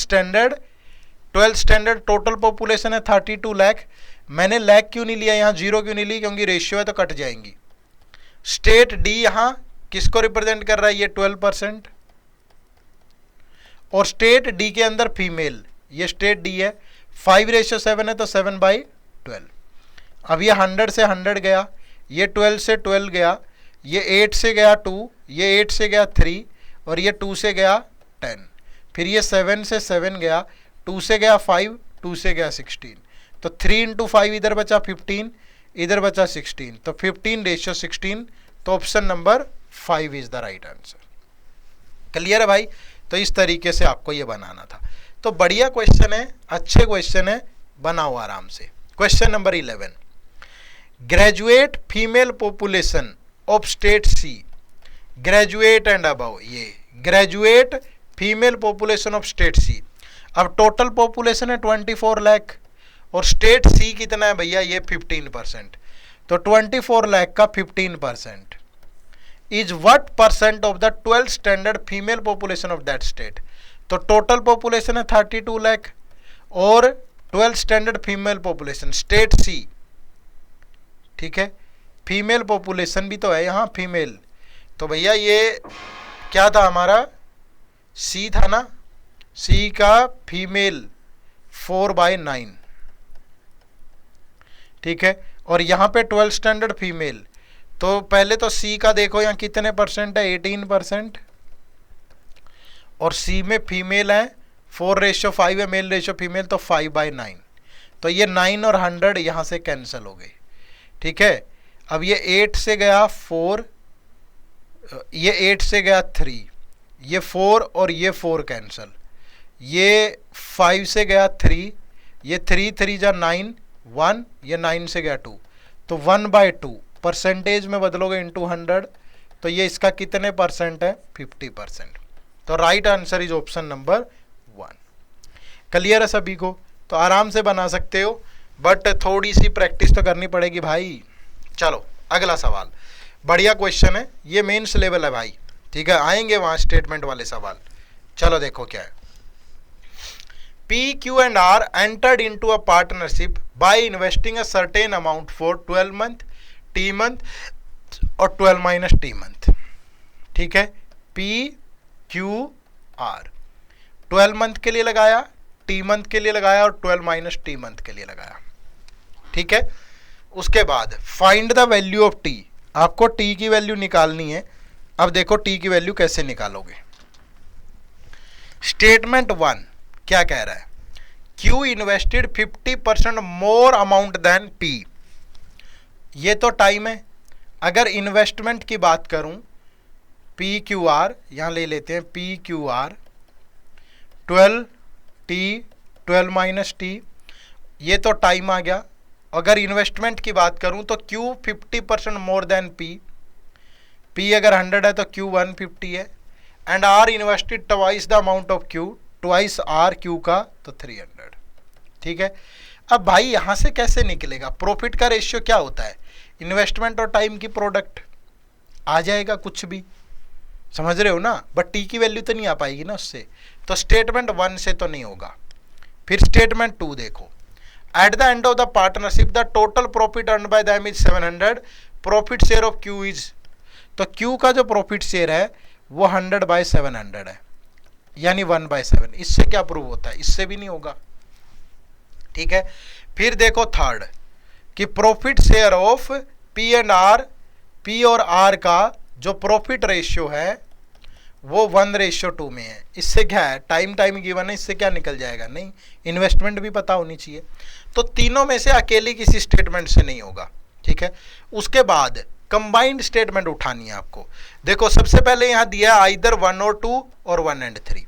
standard total population है 32 लाख, मैंने लाख क्यों नहीं लिया यहाँ, 0 क्यों नहीं ली, क्योंकि रेशियो है तो कट जाएंगी। स्टेट डी यहाँ किसको रिप्रेजेंट कर रहा है, ये 12%, और स्टेट डी के अंदर फीमेल, ये स्टेट डी है, 5:7 है, तो 7/12। अब ये 100 से 100 गया, ये 12 से 12 गया, ये 8 से गया 2, ये 8 से गया 3, और ये 2 से गया 10, फिर ये 7 से 7 गया, 2 से गया 5, 2 से गया 16, तो 3 × 5 इधर बचा 15, इधर बचा 16, तो 15:16, तो option number 5 is the right answer. Clear है भाई? तो इस तरीके से आपको ये बनाना था। तो बढ़िया क्वेश्चन है, अच्छे क्वेश्चन है, बनाओ आराम से। Question number 11, graduate female population of state C, graduate and above, ये graduate female population of state C. अब टोटल पॉपुलेशन है 24 लाख, और स्टेट सी कितना है भैया, ये 15%, तो 24 लाख का 15% is what percent of the 12 standard female population of that state. तो टोटल पॉपुलेशन है 32 लाख, और 12 स्टैंडर्ड फीमेल पॉपुलेशन स्टेट सी, ठीक है, फीमेल पॉपुलेशन भी तो है यहाँ फीमेल, तो भैया ये क्या था हमारा, सी था ना, सी का फीमेल 4/9, ठीक है, और यहाँ पे 12 स्टैंडर्ड फीमेल, तो पहले तो सी का देखो यहाँ कितने परसेंट है, 18%, और सी में फीमेल है 4:5 है, मेल रेशियो फीमेल, तो 5/9, तो ये 9 और 100 यहाँ से कैंसिल हो गए, ठीक है। अब ये 8 से गया 4, ये 8 से गया 3, ये 4 और ये 4 कैंसिल, ये 5 से गया 3, ये 3 3 जा 9 1, ये 9 से गया 2, तो 1/2 परसेंटेज में बदलोगे इंटू 100, तो ये इसका कितने परसेंट है, 50%। तो right answer is option number 1। Clear है सभी को? तो आराम से बना सकते हो, बट थोड़ी सी प्रैक्टिस तो करनी पड़ेगी भाई। चलो अगला सवाल, बढ़िया क्वेश्चन है, ये मेंस लेवल है भाई, ठीक है, आएंगे वहां स्टेटमेंट वाले सवाल। चलो देखो क्या है। P, Q and R entered into a partnership by investing a certain amount for 12 month, T month और 12 minus T month, ठीक है। P, Q, R 12 मंथ के लिए लगाया, T मंथ के लिए लगाया और 12 माइनस T मंथ के लिए लगाया, ठीक है। उसके बाद find the value of T, आपको T की वैल्यू निकालनी है। अब देखो T की वैल्यू कैसे निकालोगे। स्टेटमेंट 1 क्या कह रहा है, Q invested 50% more amount than P, ये तो टाइम है। अगर इन्वेस्टमेंट की बात करूं, PQR यहां ले लेते हैं, PQR 12T 12 माइनस T, ये तो टाइम आ गया। अगर इन्वेस्टमेंट की बात करूं तो Q 50% more than P, P अगर 100 है तो Q 150 है, and R invested twice the amount of Q, twice R Q का, तो 300, ठीक है। अब भाई यहां से कैसे निकलेगा, प्रॉफिट का रेशियो क्या होता है, इन्वेस्टमेंट और टाइम की प्रोडक्ट, आ जाएगा कुछ भी, समझ रहे हो ना, बट T की वैल्यू तो नहीं आ पाएगी ना उससे, तो स्टेटमेंट 1 से तो नहीं होगा। फिर स्टेटमेंट 2 देखो, eight the end of the partnership the total profit earn by them is 700, profit share of Q is, तो Q का जो प्रॉफिट शेयर है वो 100/700 है, यानी 1/7। इससे क्या प्रूव होता है, इससे भी नहीं होगा, ठीक है। फिर देखो थर्ड कि profit share of P and R, P और R का जो प्रॉफिट रेशियो है वो 1:2 में है। इससे क्या है, टाइम गिवन है, इससे क्या निकल जाएगा, नहीं, इन्वेस्टमेंट भी पता होनी चाहिए। तो तीनों में से अकेली किसी स्टेटमेंट से नहीं होगा, ठीक है। उसके बाद कंबाइंड स्टेटमेंट उठानी है आपको। देखो सबसे पहले यहां दिया आइदर 1 और 2 और 1 एंड 3,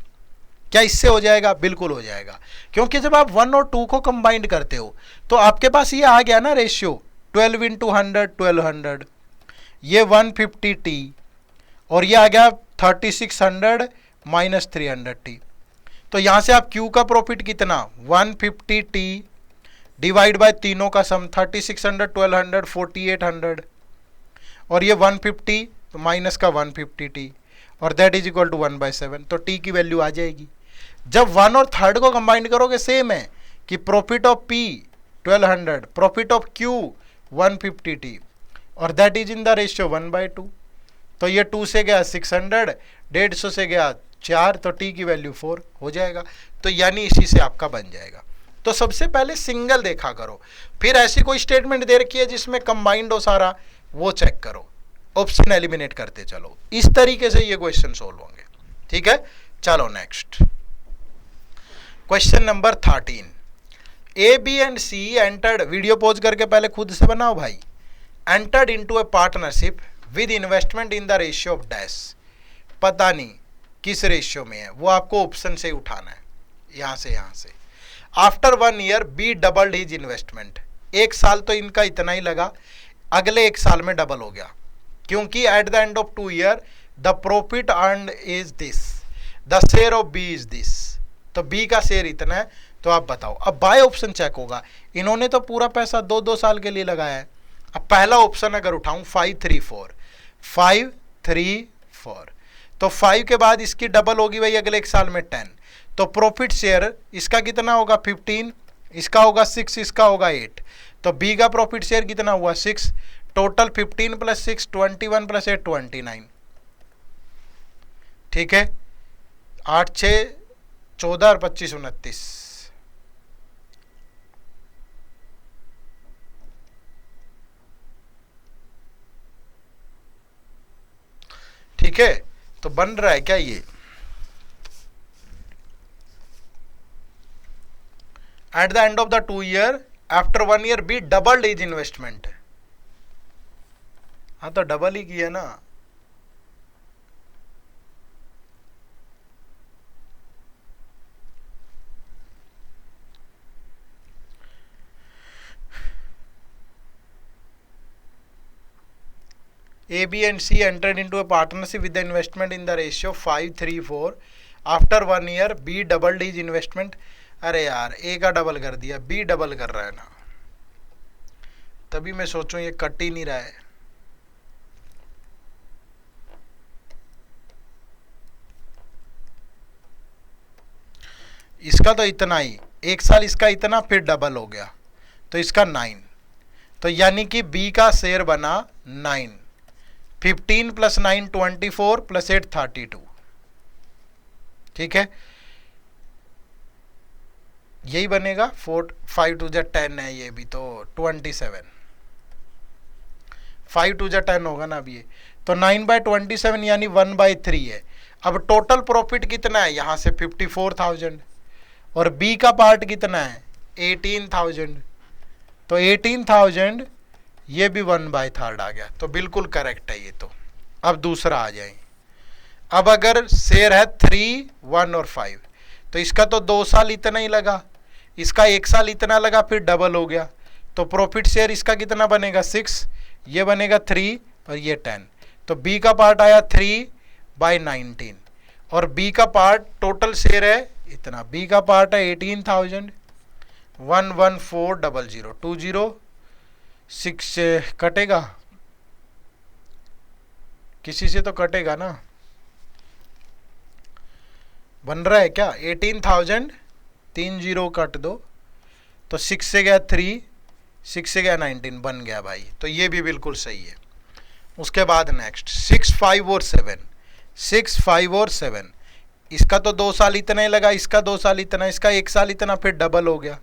क्या इससे हो जाएगा, बिल्कुल हो जाएगा, क्योंकि जब आप 1 और 2 को कंबाइंड करते हो तो आपके पास ये आ गया ना रेशियो 12 × 100 1200, ये 150T और ये आ गया 3600 माइनस 300T। तो यहां से आप Q का प्रॉफिट कितना, 150T डिवाइड बाय तीनों का सम, 3600 1200 4800, और ये 150 तो माइनस का 150T, और दैट इज इक्वल टू 1/7, तो T की वैल्यू आ जाएगी। जब 1 और 3 को कंबाइंड करोगे सेम है कि profit of P 1200, profit of Q 150T, और that is in the ratio 1/2, तो ये 2 से गया 600, 150 से गया 4, तो T की वैल्यू 4 हो जाएगा। तो यानी इसी से आपका बन जाएगा। तो सबसे पहले सिंगल देखा करो, फिर ऐसी कोई स्टेटमेंट दे रखी है जिसमें कंबाइंड हो सारा, वो चेक करो, ऑप्शन एलिमिनेट करते चलो। इस तरीके से ये क्वेश्चन सोल्व होंगे, ठीक है। चलो next question number 13, A, B and C entered, video pause करके पहले खुद से बनाओ भाई, entered into a partnership with investment in the ratio of dash, पता नहीं किस रेशियो में है, वो आपको ऑप्शन से उठाना है, यहां से। After 1 year B doubled his investment, 1 साल तो इनका इतना ही लगा, अगले 1 साल में डबल हो गया, क्योंकि eight the end of 2 year the profit earned is this, the share of B is this, तो B का शेयर इतना है। तो आप बताओ, अब बाय ऑप्शन चेक होगा, इन्होंने तो पूरा पैसा 2-2 साल के लिए लगाया है। अब पहला ऑप्शन अगर उठाऊं 534, 534, तो 5 के बाद इसकी डबल होगी भाई अगले 1 साल में 10, तो प्रॉफिट शेयर इसका कितना होगा 15, इसका होगा 6, इसका होगा 8, तो B का प्रॉफिट शेयर कितना हुआ 6, टोटल 15 + 6 21 + 8 29, ठीक है। 8 6 14 और 25 29। ठीक है, तो बन रहा है क्या ये? At the end of the 2 year after 1 year be double as investment. हाँ तो डबल ही किया ना। A, B and C entered into a partnership with the investment in the ratio 5:3:4. After 1 year, B doubled his investment. अरे यार, A का double कर दिया, B double कर रहा है ना, तभी मैं सोचूं ये कट ही नहीं रहा है। इसका तो इतना ही, 1 साल इसका इतना, फिर डबल हो गया तो इसका 9, तो यानी कि B का शेयर बना 9। 15 + 9 24 + 8 32। ठीक है, यही बनेगा। 4 5 2 10 है, ये भी तो 27। 5 2 10 होगा ना अब ये, तो 9/27 यानी 1/3 है। अब टोटल प्रॉफिट कितना है यहाँ से? 54,000। और बी का पार्ट कितना है? 18,000। तो 18,000, ये भी 1/3 आ गया, तो बिल्कुल करेक्ट है ये तो। अब दूसरा आ जाए। अब अगर शेयर है 3, 1 और 5, तो इसका तो 2 साल इतना ही लगा, इसका 1 साल इतना लगा, फिर डबल हो गया, तो प्रॉफिट शेयर इसका कितना बनेगा? 6, ये बनेगा 3 और ये 10। तो बी का पार्ट आया 3/19 और बी का पार्ट टोटल शेयर है इतना, बी का पार्ट है 18,000। 11400 20 से कटेगा, किसी से तो कटेगा ना, बन रहा है क्या? 18,000 3 0 कट दो, तो 6 से गया 3, 6 से गया 19, बन गया भाई, तो ये भी बिल्कुल सही है। उसके बाद नेक्स्ट 6 5 और 7। 6 5 और 7, इसका तो 2 साल इतना ही लगा, इसका 2 साल इतना, इसका 1 साल इतना, फिर डबल हो गया,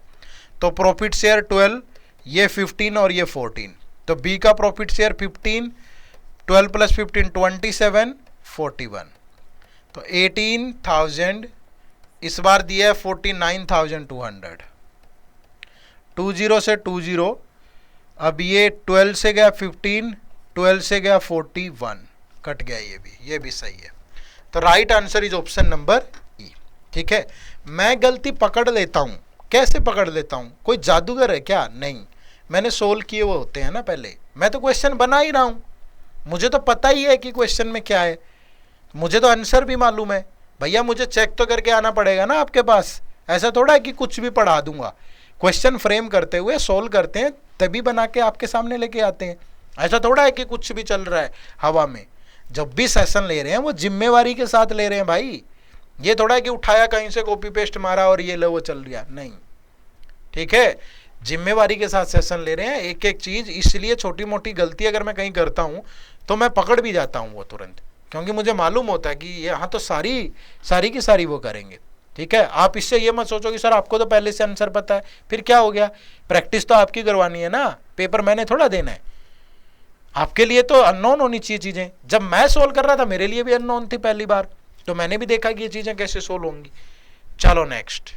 तो प्रॉफिट शेयर 12, ये 15 और ये 14। तो बी का प्रॉफिट शेयर 15, 12 + 15 27 41। तो 18,000 इस बार दिया है 49,200। 20 से 20, अब ये 12 से गया 15, 12 से गया 41, कट गया, ये भी सही है। तो right answer is option number ई। ठीक है, मैं गलती पकड़ लेता हूँ, कैसे पकड़ लेता हूँ? कोई जादूगर है क्या? नहीं, मैंने सोल्व किए हुए होते हैं ना पहले, मैं तो क्वेश्चन बना ही रहा हूँ, मुझे तो पता ही है कि क्वेश्चन में क्या है, मुझे तो आंसर भी मालूम है भैया, मुझे चेक तो करके आना पड़ेगा ना आपके पास। ऐसा थोड़ा है कि कुछ भी पढ़ा दूंगा, क्वेश्चन फ्रेम करते हुए सोल्व करते हैं, तभी बना के आपके सामने लेके आते हैं। ऐसा थोड़ा है कि कुछ भी चल रहा है हवा में। जब भी सेशन ले रहे हैं वो जिम्मेवारी के साथ ले रहे हैं भाई, ये थोड़ा है कि उठाया कहीं से कॉपी पेस्ट मारा और ये लो वो चल रहा, नहीं। ठीक है, जिम्मेवारी के साथ सेशन ले रहे हैं, एक एक चीज। इसलिए छोटी मोटी गलती अगर मैं कहीं करता हूं तो मैं पकड़ भी जाता हूं वो तुरंत, क्योंकि मुझे मालूम होता है कि यहाँ तो सारी की सारी वो करेंगे। ठीक है, आप इससे ये मत सोचो कि सर आपको तो पहले से आंसर पता है, फिर क्या हो गया? प्रैक्टिस तो आपकी करवानी है ना, पेपर मैंने थोड़ा देना है। आपके लिए तो अननोन होनी चाहिए चीजें। जब मैं सोल्व कर रहा था मेरे लिए भी अननोन थी पहली बार, तो मैंने भी देखा कि ये चीजें कैसे सोल्व होंगी। चलो next,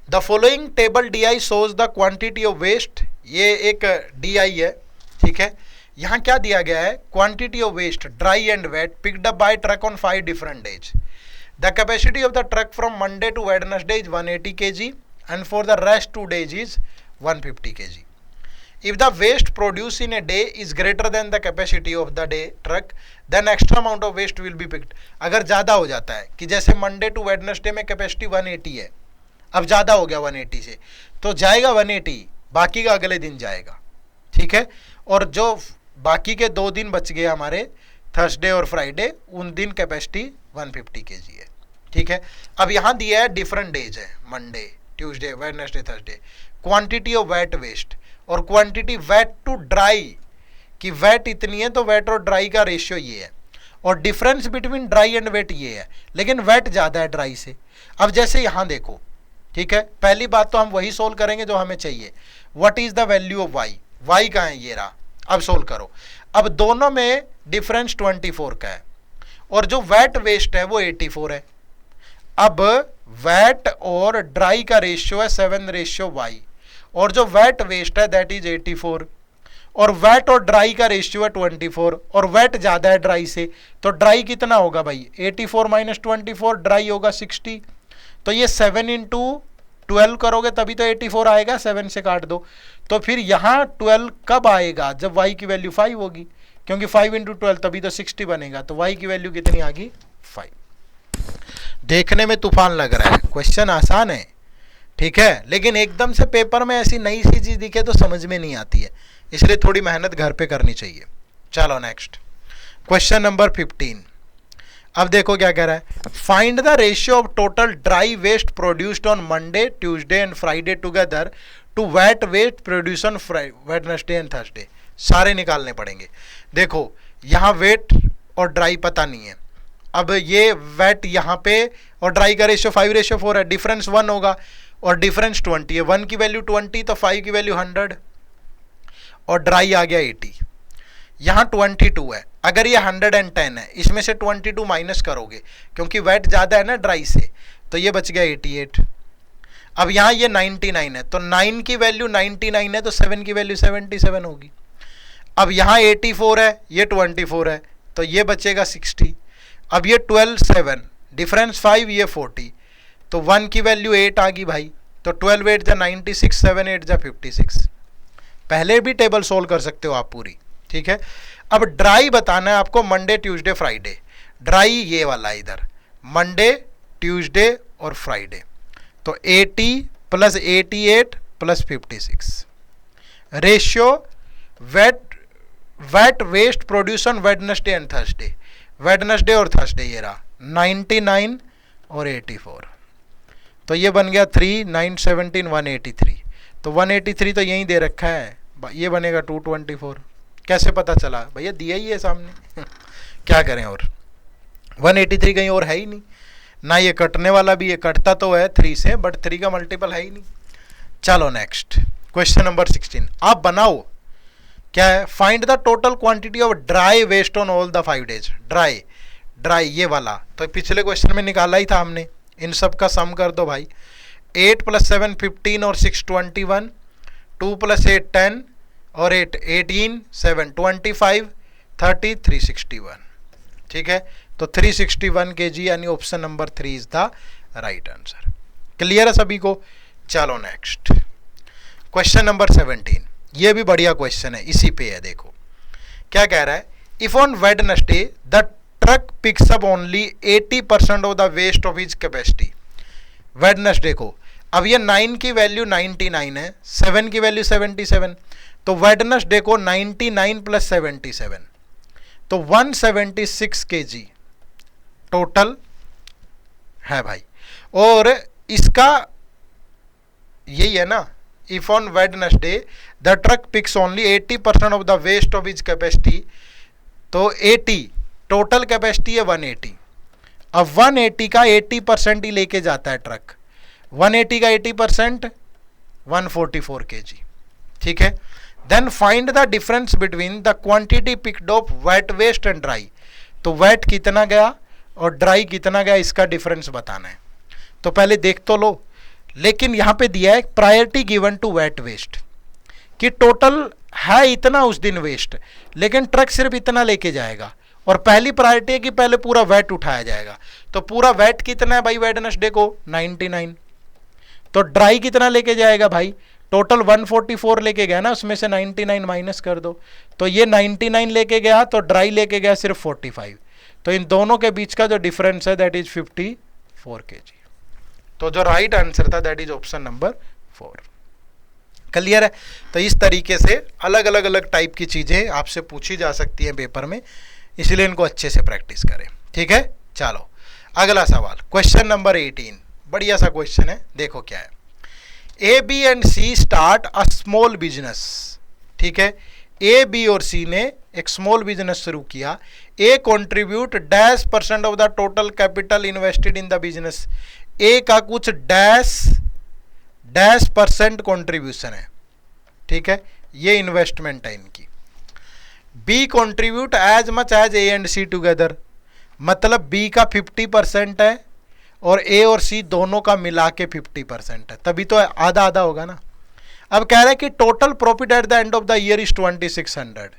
the following table DI shows the quantity of waste. ये एक DI है। ठीक है, यहां क्या दिया गया है? Quantity of waste dry and wet picked up by truck on 5 different days. The capacity of the truck from Monday to Wednesday is 180 kg and for the rest 2 days is 150 kg. If the waste produced in a day is greater than the capacity of the day truck, then extra amount of waste will be picked. अगर ज़्यादा हो जाता है कि जैसे Monday to Wednesday में capacity 180 है, अब ज़्यादा हो गया 180 से, तो जाएगा 180, बाकी का अगले दिन जाएगा। ठीक है, और जो बाकी के 2 दिन बच गए हमारे, थर्सडे और फ्राइडे, उन दिन कैपेसिटी 150 kg है। ठीक है, अब यहाँ दिया है डिफरेंट डेज है, Monday, Tuesday, Wednesday, Thursday. Quantity of wet waste और क्वांटिटी वेट टू ड्राई, कि वेट इतनी है तो वेट और ड्राई का रेशियो ये है, और difference between dry and wet ये है, लेकिन वेट ज्यादा है ड्राई से। अब जैसे यहां देखो, ठीक है, पहली बात तो हम वही सोल्व करेंगे जो हमें चाहिए। What is the value of Y, Y कहाँ है, ये रहा। अब सोल्व करो। अब दोनों में डिफरेंस 24 का है और जो वेट वेस्ट है वो 84 है। अब वेट और ड्राई का रेशियो है 7:y और जो वेट वेस्ट है दैट इज 84 और वेट और ड्राई का रेशियो है 24 और वेट ज्यादा है ड्राई से, तो ड्राई कितना होगा भाई, 84 - 24, ड्राई होगा 60। तो ये 7 × 12 करोगे तभी तो 84 आएगा, 7 से काट दो। तो फिर यहाँ 12 कब आएगा, जब y की वैल्यू 5 होगी, क्योंकि 5 × 12 तभी तो 60 बनेगा। तो y की वैल्यू कितनी आ गई, 5। देखने में तूफान लग रहा है, क्वेश्चन आसान है, ठीक है, लेकिन एकदम से पेपर में ऐसी नई सी चीज दिखे तो समझ में नहीं आती है, इसलिए थोड़ी मेहनत घर पे करनी चाहिए। चलो नेक्स्ट, क्वेश्चन नंबर 15। अब देखो क्या कह रहा है, find the ratio of total dry waste produced on Monday, Tuesday and Friday together to wet waste produce on Wednesday and Thursday. सारे निकालने पड़ेंगे। देखो यहाँ वेट और ड्राई पता नहीं है, अब ये वेट यहाँ पे और ड्राई का रेशियो 5:4 है, डिफरेंस 1 होगा और डिफरेंस 20 है। 1 की वैल्यू 20 तो 5 की वैल्यू 100 और ड्राई आ गया 80। यहाँ 22 है, अगर ये 110 है, इसमें से 22 माइनस करोगे क्योंकि वेट ज़्यादा है ना ड्राई से, तो ये बच गया 88। अब यहाँ ये 99 है, तो 9 की वैल्यू 99 है तो 7 की वैल्यू 77 होगी। अब यहाँ 84 है, ये 24 है, तो ये बचेगा 60। अब ये 12 7, डिफरेंस 5, ये 40, तो 1 की वैल्यू 8 आ गई भाई। तो 12 8 जा 96, 7 8 जा 56। पहले भी टेबल सोल्व कर सकते हो आप पूरी, ठीक है। अब ड्राई बताना है आपको, मंडे ट्यूसडे फ्राइडे। ड्राई ये वाला इधर, मंडे ट्यूसडे और फ्राइडे, तो 80 + 88 + 56। Ratio wet waste produce on Wednesday and Thursday, Wednesday और थर्सडे ये रहा 99 और 84, तो ये बन गया 3 9 17 183। तो 183 तो यहीं दे रखा है, ये बनेगा 224। कैसे पता चला भैया, दिया ही है सामने क्या करें, और 183 कहीं और है ही नहीं ना, ये कटने वाला भी, ये कटता तो है 3 से बट 3 का मल्टीपल है ही नहीं। चलो नेक्स्ट, क्वेश्चन नंबर 16। आप बनाओ, क्या है, find the total quantity of dry waste on all the 5 days. Dry ये वाला तो पिछले क्वेश्चन में निकाला ही था हमने, इन सब का सम कर दो भाई। 8 + 7 15 और 6 21, 2 + 8 10 और 8 18, 7 25, 30 361, ठीक है। तो 361 kg यानी option number 3 is the right answer. Clear है सभी को। चलो नेक्स्ट, क्वेश्चन नंबर 17। ये भी बढ़िया क्वेश्चन है, इसी पे है, देखो क्या कह रहा है। If on Wednesday the truck picks up only 80% of the waste of is capacity. Wednesday को, अब ये 9 की वैल्यू 99 है, 7 की वैल्यू 77, तो वेडनेसडे को 99 + 77, तो 176 kg टोटल है भाई। और इसका यही है ना, if on Wednesday the truck picks only 80% of the waste of is capacity, तो 80 टोटल कैपेसिटी है 180। अब 180 का 80% ही लेके जाता है ट्रक, 180 का 80% 144 kg, ठीक है। Then find the difference between the quantity picked of wet waste and dry. तो वेट कितना गया और ड्राई कितना गया, इसका डिफरेंस बताना है। तो पहले देख तो लो, लेकिन यहां पे दिया है priority given to wet waste, कि टोटल है इतना उस दिन वेस्ट, लेकिन ट्रक सिर्फ इतना लेके जाएगा, और पहली प्रायोरिटी है कि पहले पूरा वेट उठाया जाएगा। तो पूरा वेट कितना है भाई वेडनेसडे को, 99, तो ड्राई कितना लेके जाएगा भाई, टोटल 144 लेके गया ना, उसमें से 99 माइनस कर दो, तो ये 99 लेके गया, तो ड्राई लेके गया सिर्फ 45, तो इन दोनों के बीच का जो डिफरेंस है दैट इज 54 kg। तो जो राइट आंसर था that is option number 4। Clear है। तो इस तरीके से अलग अलग टाइप की चीजें आपसे पूछी जा सकती हैं पेपर में, इसलिए इनको अच्छे से प्रैक्टिस करें, ठीक है। चलो अगला सवाल, क्वेश्चन नंबर 18। बढ़िया सा क्वेश्चन है, देखो क्या है। A B and C start a small business, ठीक है। ए बी और सी ने एक स्मॉल बिजनेस शुरू किया, A contribute dash % of the total capital invested in the business, A का कुछ डैश % कंट्रीब्यूशन है, ठीक है, ये इन्वेस्टमेंट है इनकी। B contribute as much as A and C together, मतलब बी का 50% है और ए और सी दोनों का मिला के 50% है, तभी तो आधा आधा होगा ना। अब कह रहे हैं कि total profit eight the end of the year is 2600,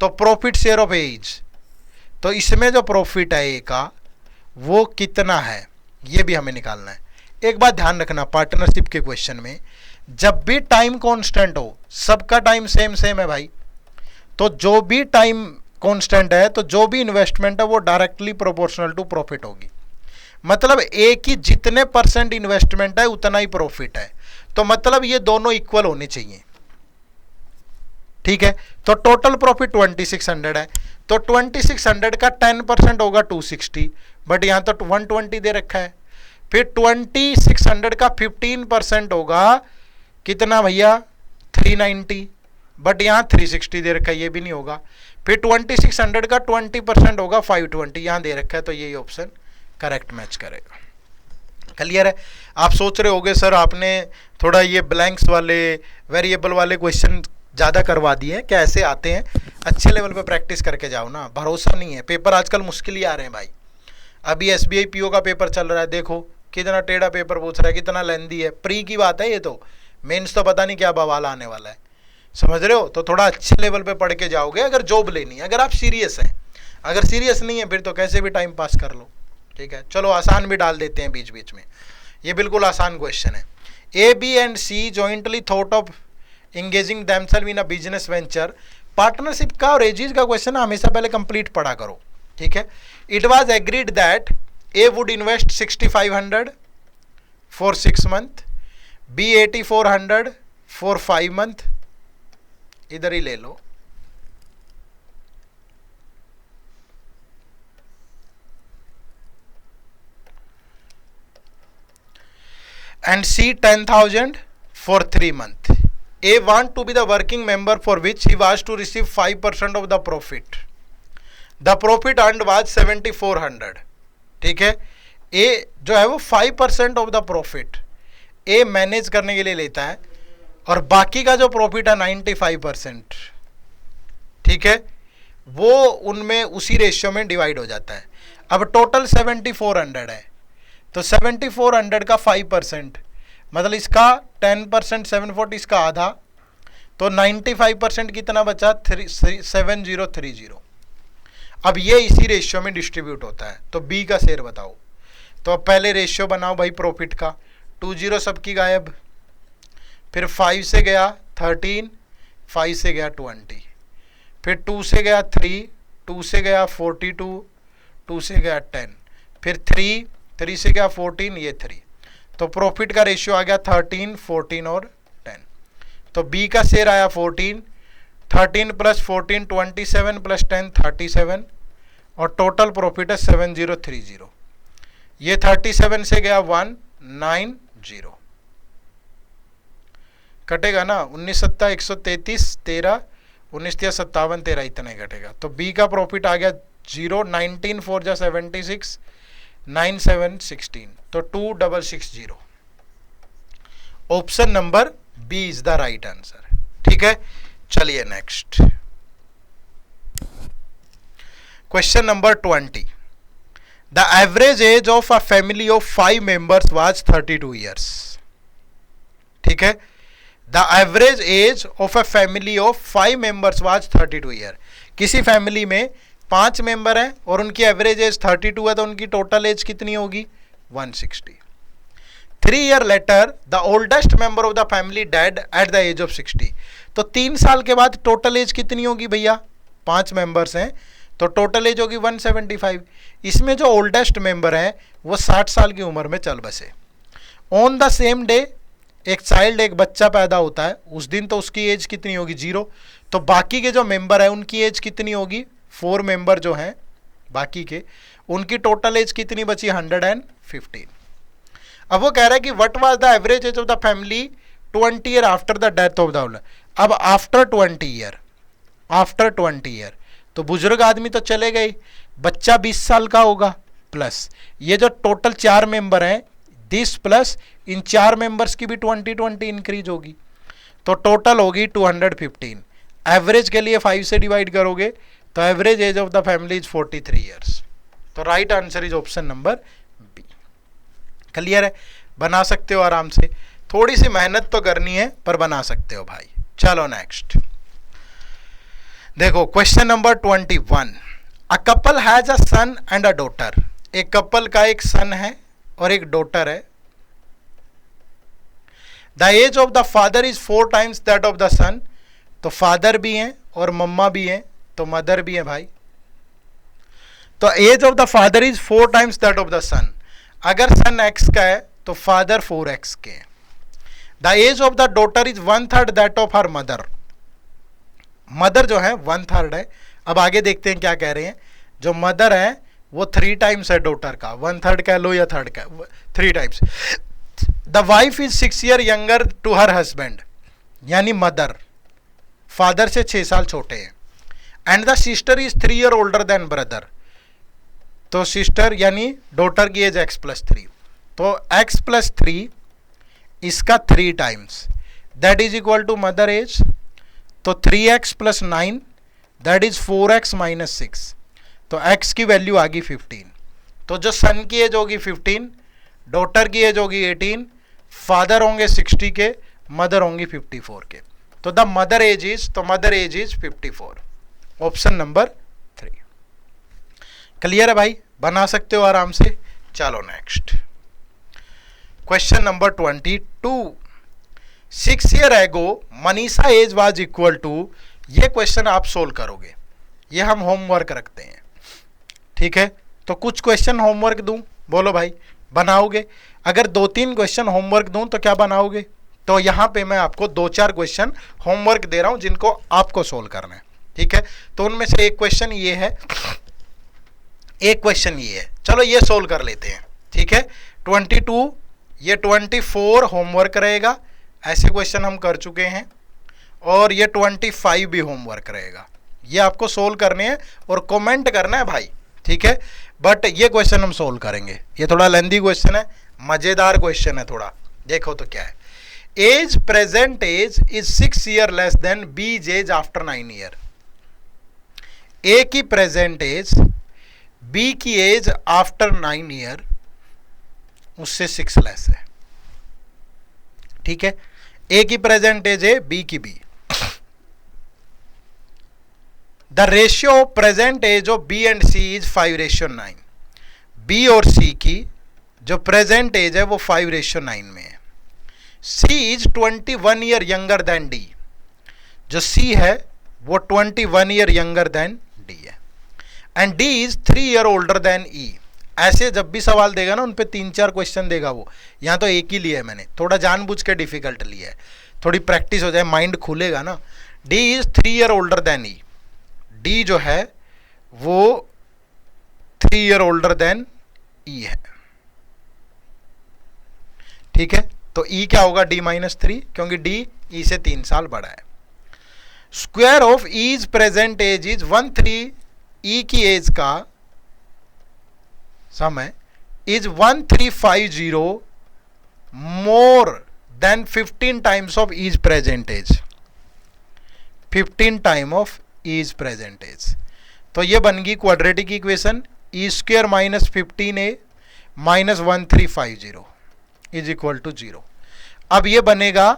तो प्रॉफिट शेयर ऑफ एज, तो इसमें जो प्रॉफिट है ए का वो कितना है ये भी हमें निकालना है। एक बात ध्यान रखना, पार्टनरशिप के क्वेश्चन में जब भी टाइम कांस्टेंट हो, सबका टाइम सेम सेम है भाई, तो जो भी टाइम कांस्टेंट है तो जो भी इन्वेस्टमेंट है वो डायरेक्टली प्रोपोर्शनल टू प्रॉफिट होगी। मतलब ए की जितने % इन्वेस्टमेंट है उतना ही प्रॉफिट है, तो मतलब ये दोनों इक्वल होने चाहिए, ठीक है। तो टोटल प्रॉफिट 2600 है, तो 2600 का 10% होगा 260, बट यहां तो 120 दे रखा है। फिर 2600 का 15% होगा कितना भैया 390, बट यहां 360 दे रखा है, ये भी नहीं होगा। फिर 2600 का 20% होगा 520, यहां दे रखा है, तो यही ऑप्शन करेक्ट मैच करेगा। क्लियर है। आप सोच रहे होगे सर आपने थोड़ा ये ब्लैंक्स वाले वेरिएबल वाले क्वेश्चन ज़्यादा करवा दिए हैं, क्या ऐसे आते हैं? अच्छे लेवल पे प्रैक्टिस करके जाओ ना, भरोसा नहीं है। पेपर आजकल मुश्किल ही आ रहे हैं भाई। अभी SBI PO का पेपर चल रहा है, देखो कितना टेढ़ा पेपर पूछ रहा है, कितना लेंदी है। प्री की बात है ये, तो मेंस तो पता नहीं क्या बवाल आने वाला है, समझ रहे हो? तो थोड़ा अच्छे लेवल पे पढ़ के जाओगे अगर जॉब लेनी है, अगर आप सीरियस हैं। अगर सीरियस नहीं है फिर तो कैसे भी टाइम पास कर लो, ठीक है। चलो आसान भी डाल देते हैं बीच बीच में, ये बिल्कुल आसान क्वेश्चन है। A, B and C jointly thought of engaging themselves in a business venture। Partnership का और एजीज का क्वेश्चन हमेशा पहले कंप्लीट पढ़ा करो, ठीक है। It was agreed that A would invest 6500 for 6 month, B 8400 for 5 month, इधर ही ले लो, and C 10,000 for 3 month. A want to be the working member for which he was to receive 5% of the profit. The profit earned was 7400, ठीक है। A जो है वो 5% of the profit A manage करने के लिए लेता है और बाकी का जो प्रॉफिट है 95%, ठीक है, वो उनमें उसी रेशियो में डिवाइड हो जाता है। अब टोटल 7400 है, तो 7400 का 5%, मतलब इसका 10%, 740 इसका आधा, तो 95% कितना बचा 7030। अब ये इसी रेशियो में डिस्ट्रीब्यूट होता है। तो बी का शेयर बताओ। तो अब पहले रेशियो बनाओ भाई प्रॉफिट का, 20 सबकी गायब, फिर 5 से गया 13, 5 से गया 20, फिर 2 से गया 3, 2 से गया 42, 2 से गया 10, फिर 3 से गया 14, ये 3, तो प्रॉफिट का रेशियो आ गया 13, 14 और 10। तो बी का शेयर आया 14, 13 प्लस 14 27 प्लस 10 37, और टोटल प्रॉफिट है 7030। ये 37 से गया 190, कटेगा ना, 19 सत्ता 133, 13 19 57 13, इतना ही कटेगा। तो बी का प्रॉफिट आ गया 0, 19 4 जा 76, 9 7 16, तो 2660। Option number B is the right answer, ठीक है। चलिए next question number 20। The average age of a family of 5 members was 32 years, ठीक है। The average age of a family of 5 members was 32 year. किसी family में 5 member हैं और उनकी एवरेज एज 32 है, तो उनकी टोटल एज कितनी होगी 160। 3 year later the oldest member of the family dead at the age of 60। तो 3 साल के बाद टोटल एज कितनी होगी भैया, 5 मेंबर्स हैं तो टोटल एज होगी 175। इसमें जो ओल्डेस्ट मेंबर हैं वो 60 साल की उम्र में चल बसे। ऑन द सेम डे एक चाइल्ड, एक बच्चा पैदा होता है, उस दिन तो उसकी एज कितनी होगी 0। तो बाकी के जो मेंबर हैं उनकी एज कितनी होगी, 4 मेंबर जो हैं बाकी के, उनकी टोटल एज कितनी बची 115। अब वो कह रहा है कि what was the average age of the family 20 year after the death of the owner. अब आफ्टर 20 ईयर तो बुजुर्ग आदमी तो चले गए, बच्चा 20 साल का होगा, प्लस ये जो टोटल 4 मेंबर हैं दिस प्लस इन 4 मेंबर्स की भी 20-20 इंक्रीज होगी, तो टोटल होगी 215। एवरेज के लिए 5 से डिवाइड करोगे तो average age of the family is 43 years. तो right answer is option number B. Clear है, बना सकते हो आराम से, थोड़ी सी मेहनत तो करनी है पर बना सकते हो भाई। चलो नेक्स्ट देखो question number 21। A couple has a son and a daughter. एक कपल का एक सन है और एक डॉटर है। The age of the father is 4 times that of the son. तो फादर भी हैं और मम्मा भी हैं तो मदर भी है भाई। तो age of the father is 4 times that of the son. अगर सन एक्स का है तो फादर 4x के हैं। The age of the daughter is 1/3 that of her mother. Mother जो है 1/3 है। अब आगे देखते हैं क्या कह रहे हैं। जो मदर है वो 3 टाइम्स है डॉटर का, 1/3 कह लो या 1/3 का, 3 times. The wife is 6 year younger to her husband, यानी मदर फादर से 6 साल छोटे हैं। And the sister is 3 year older than brother. तो सिस्टर यानी डॉटर की एज x+3, तो x+3 इसका 3 times that is equal to mother age. तो 3x + 9 दैट इज 4x - 6। तो x की वैल्यू आ गई 15। तो जो सन की एज होगी 15, डॉटर की एज होगी 18, फादर होंगे 60 के, मदर होंगी 54 के। तो द मदर एज इज, तो mother age is 54, option number 3। Clear है भाई, बना सकते हो आराम से। चलो next question number 22। 6 year ago Manisha age was equal to. ये क्वेश्चन आप सोल्व करोगे, ये हम होमवर्क रखते हैं, ठीक है। तो कुछ क्वेश्चन होमवर्क दूं, बोलो भाई बनाओगे? अगर 2-3 क्वेश्चन होमवर्क दूं तो क्या बनाओगे? तो यहां पे मैं आपको 2-4 क्वेश्चन होमवर्क दे रहा हूं जिनको आपको सोल्व करना है, ठीक है। तो उनमें से एक क्वेश्चन ये है, एक क्वेश्चन ये है, चलो ये सोल्व कर लेते हैं, ठीक है। 22 ये 24 होमवर्क रहेगा, ऐसे क्वेश्चन हम कर चुके हैं। और ये 25 भी होमवर्क रहेगा, ये आपको सोल्व करने हैं और कमेंट करना है भाई, ठीक है। बट ये क्वेश्चन हम सोल्व करेंगे, ये थोड़ा लेंथी क्वेश्चन है, मजेदार क्वेश्चन है थोड़ा। देखो तो क्या है, A's present age is 6 year less than B's age after 9 year. A की प्रेजेंट एज बी की एज आफ्टर 9 ईयर उससे 6 लेस है, ठीक है। ए की प्रेजेंट एज है, बी की B. The ratio of present age of B and C is 5:9। B और सी की जो प्रेजेंट एज है वो 5:9 में है। C is 21 year younger than D. जो सी है वो 21 ईयर यंगर देन डी है। And D is 3 year older than E. ऐसे जब भी सवाल देगा ना उन पे 3-4 क्वेश्चन देगा वो। यहाँ तो एक ही लिया है मैंने, थोड़ा जानबूझ के डिफिकल्ट लिया है, थोड़ी प्रैक्टिस हो जाए, माइंड खुलेगा ना। D is 3 year older than E. D जो है वो 3 ईयर ओल्डर देन ई है, ठीक है। तो ई क्या होगा, D - 3, क्योंकि डी ई से 3 साल बड़ा है। Square of E's present age is 13। E की एज का समय is 1350 more than 15 times of E's present age. 15 time of E's present age. तो ये बन गई quadratic equation, E square -15a -1350 is equal to 0। अब ये बनेगा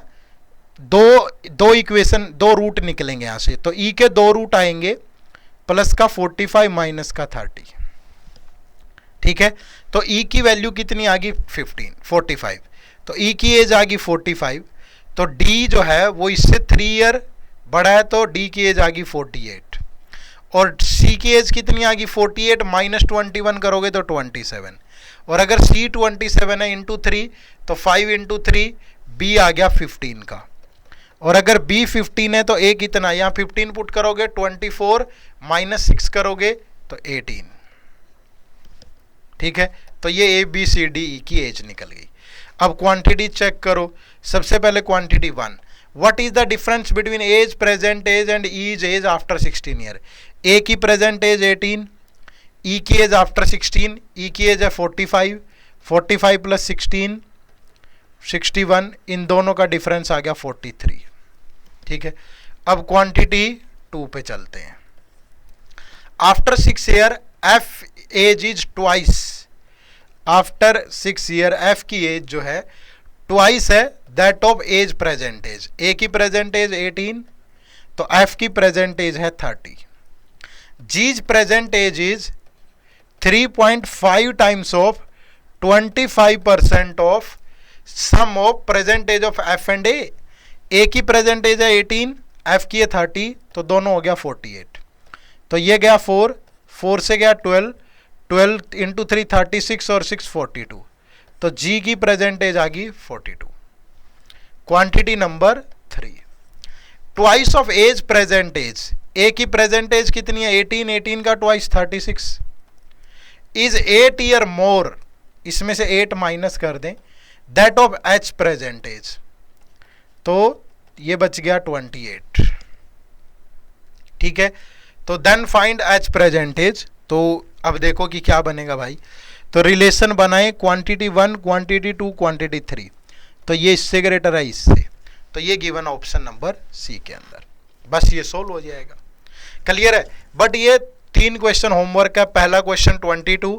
दो इक्वेशन, 2 रूट निकलेंगे यहां से। तो ई के 2 रूट आएंगे, प्लस का 45 माइनस का 30, ठीक है। तो ई की वैल्यू कितनी आ गई 45। तो ई की एज आ गई 45। तो डी जो है वो इससे 3 ईयर बड़ा है, तो डी की एज आ गई 48। और सी की एज कितनी आ गई 48 -21 करोगे तो 27। और अगर सी 27 है इंटू 3 तो 5 × 3 बी आ गया 15 का। और अगर बी 15 है तो ए कितना, यहाँ 15 पुट करोगे 24 -6 करोगे तो 18, ठीक है। तो ये A B C D E की एज निकल गई। अब क्वांटिटी चेक करो। सबसे पहले quantity 1 what is the difference between age present age and is age after 16 year? A की प्रेजेंट एज 18, ई की एज आफ्टर 16, ई की एज है 45, 45 प्लस 16 61, इन दोनों का डिफरेंस आ गया 43। ठीक है, अब क्वांटिटी 2 पे चलते हैं। After 6 year F age is twice, after 6 year F की एज जो है ट्वाइस है that of age present age. A की प्रेजेंट एज 18, तो एफ की प्रेजेंट एज है 30। G's present age is 3.5 times of 25% of sum of present age of F and A. A की present age है 18, F की है 30, तो दोनों हो गया 48। तो ये गया 4, 4 से गया 12, 12 इंटू 3 36 और 6 42, तो जी की प्रेजेंट एज आ गई 42। Quantity number 3, twice of age present age. A की प्रेजेंट एज कितनी है 18, 18 का ट्वाइस 36, इज 8 ईयर मोर, इसमें से 8 माइनस कर दें, that of H present age, तो ये बच गया 28। ठीक है, तो then find H present age. तो अब देखो कि क्या बनेगा भाई, तो रिलेशन बनाए क्वांटिटी 1, क्वांटिटी 2, क्वांटिटी 3, तो ये इससे ग्रेटर है इससे, तो ये गिवन ऑप्शन नंबर सी के अंदर, बस ये सोल्व हो जाएगा। क्लियर है? बट ये 3 क्वेश्चन होमवर्क है। पहला क्वेश्चन 22,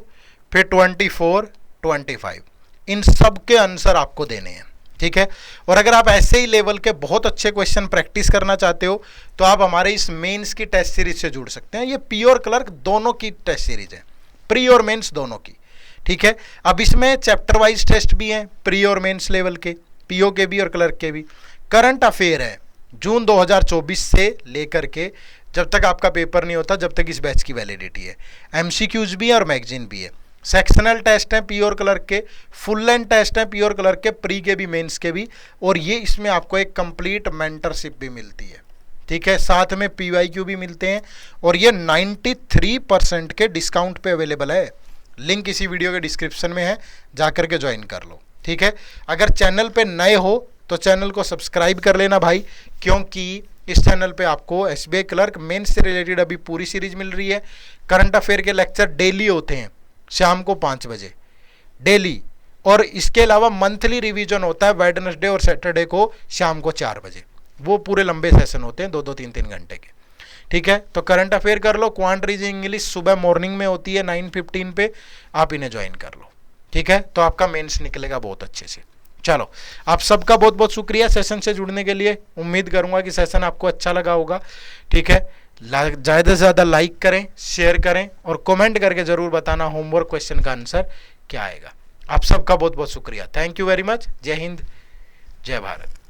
फिर 24, 25, इन सब के आंसर आपको देने हैं। ठीक है, और अगर आप ऐसे ही लेवल के बहुत अच्छे क्वेश्चन प्रैक्टिस करना चाहते हो तो आप हमारे इस मेंस की टेस्ट सीरीज से जुड़ सकते हैं। ये पी और क्लर्क दोनों की टेस्ट सीरीज है, प्री और मेंस दोनों की। ठीक है, अब इसमें चैप्टर वाइज टेस्ट भी हैं, प्री और मेंस लेवल के, पीओ के भी और क्लर्क के भी। करंट अफेयर है जून 2024 से लेकर के जब तक आपका पेपर नहीं होता, जब तक इस बैच की वैलिडिटी है। एमसीक्यूज भी है और मैगजीन भी है। सेक्शनल टेस्ट हैं पी और क्लर्क के, फुल लेंथ टेस्ट हैं पी और क्लर्क के, प्री के भी मेंस के भी, और ये इसमें आपको एक कंप्लीट मेंटरशिप भी मिलती है। ठीक है, साथ में पीवाईक्यू भी मिलते हैं, और ये 93% के डिस्काउंट पे अवेलेबल है। लिंक इसी वीडियो के डिस्क्रिप्शन में है, जाकर के ज्वाइन कर लो। ठीक है, अगर चैनल पे नए हो तो चैनल को सब्सक्राइब कर लेना भाई, क्योंकि इस चैनल पे आपको एसबीआई क्लर्क मेंस से रिलेटेड अभी पूरी सीरीज मिल रही है। करंट अफेयर के लेक्चर डेली होते हैं शाम को 5 बजे डेली, और इसके अलावा मंथली रिवीजन होता है वेडनेसडे और सैटरडे को शाम को 4 बजे। वो पूरे लंबे सेशन होते हैं, 2-2, 3-3 घंटे के। ठीक है, तो करंट अफेयर कर लो। क्वांट रीजनिंग इंग्लिश सुबह मॉर्निंग में होती है 9:15 पे, आप इन्हें ज्वाइन कर लो। ठीक है, तो आपका मेंस निकलेगा बहुत अच्छे से। चलो, आप सबका बहुत बहुत शुक्रिया सेशन से जुड़ने के लिए। उम्मीद करूंगा कि सेशन आपको अच्छा लगा होगा। ठीक है, ज़्यादा से ज़्यादा लाइक करें, शेयर करें, और कमेंट करके ज़रूर बताना होमवर्क क्वेश्चन का आंसर क्या आएगा। आप सबका बहुत बहुत शुक्रिया। Thank you very much. जय हिंद, जय भारत।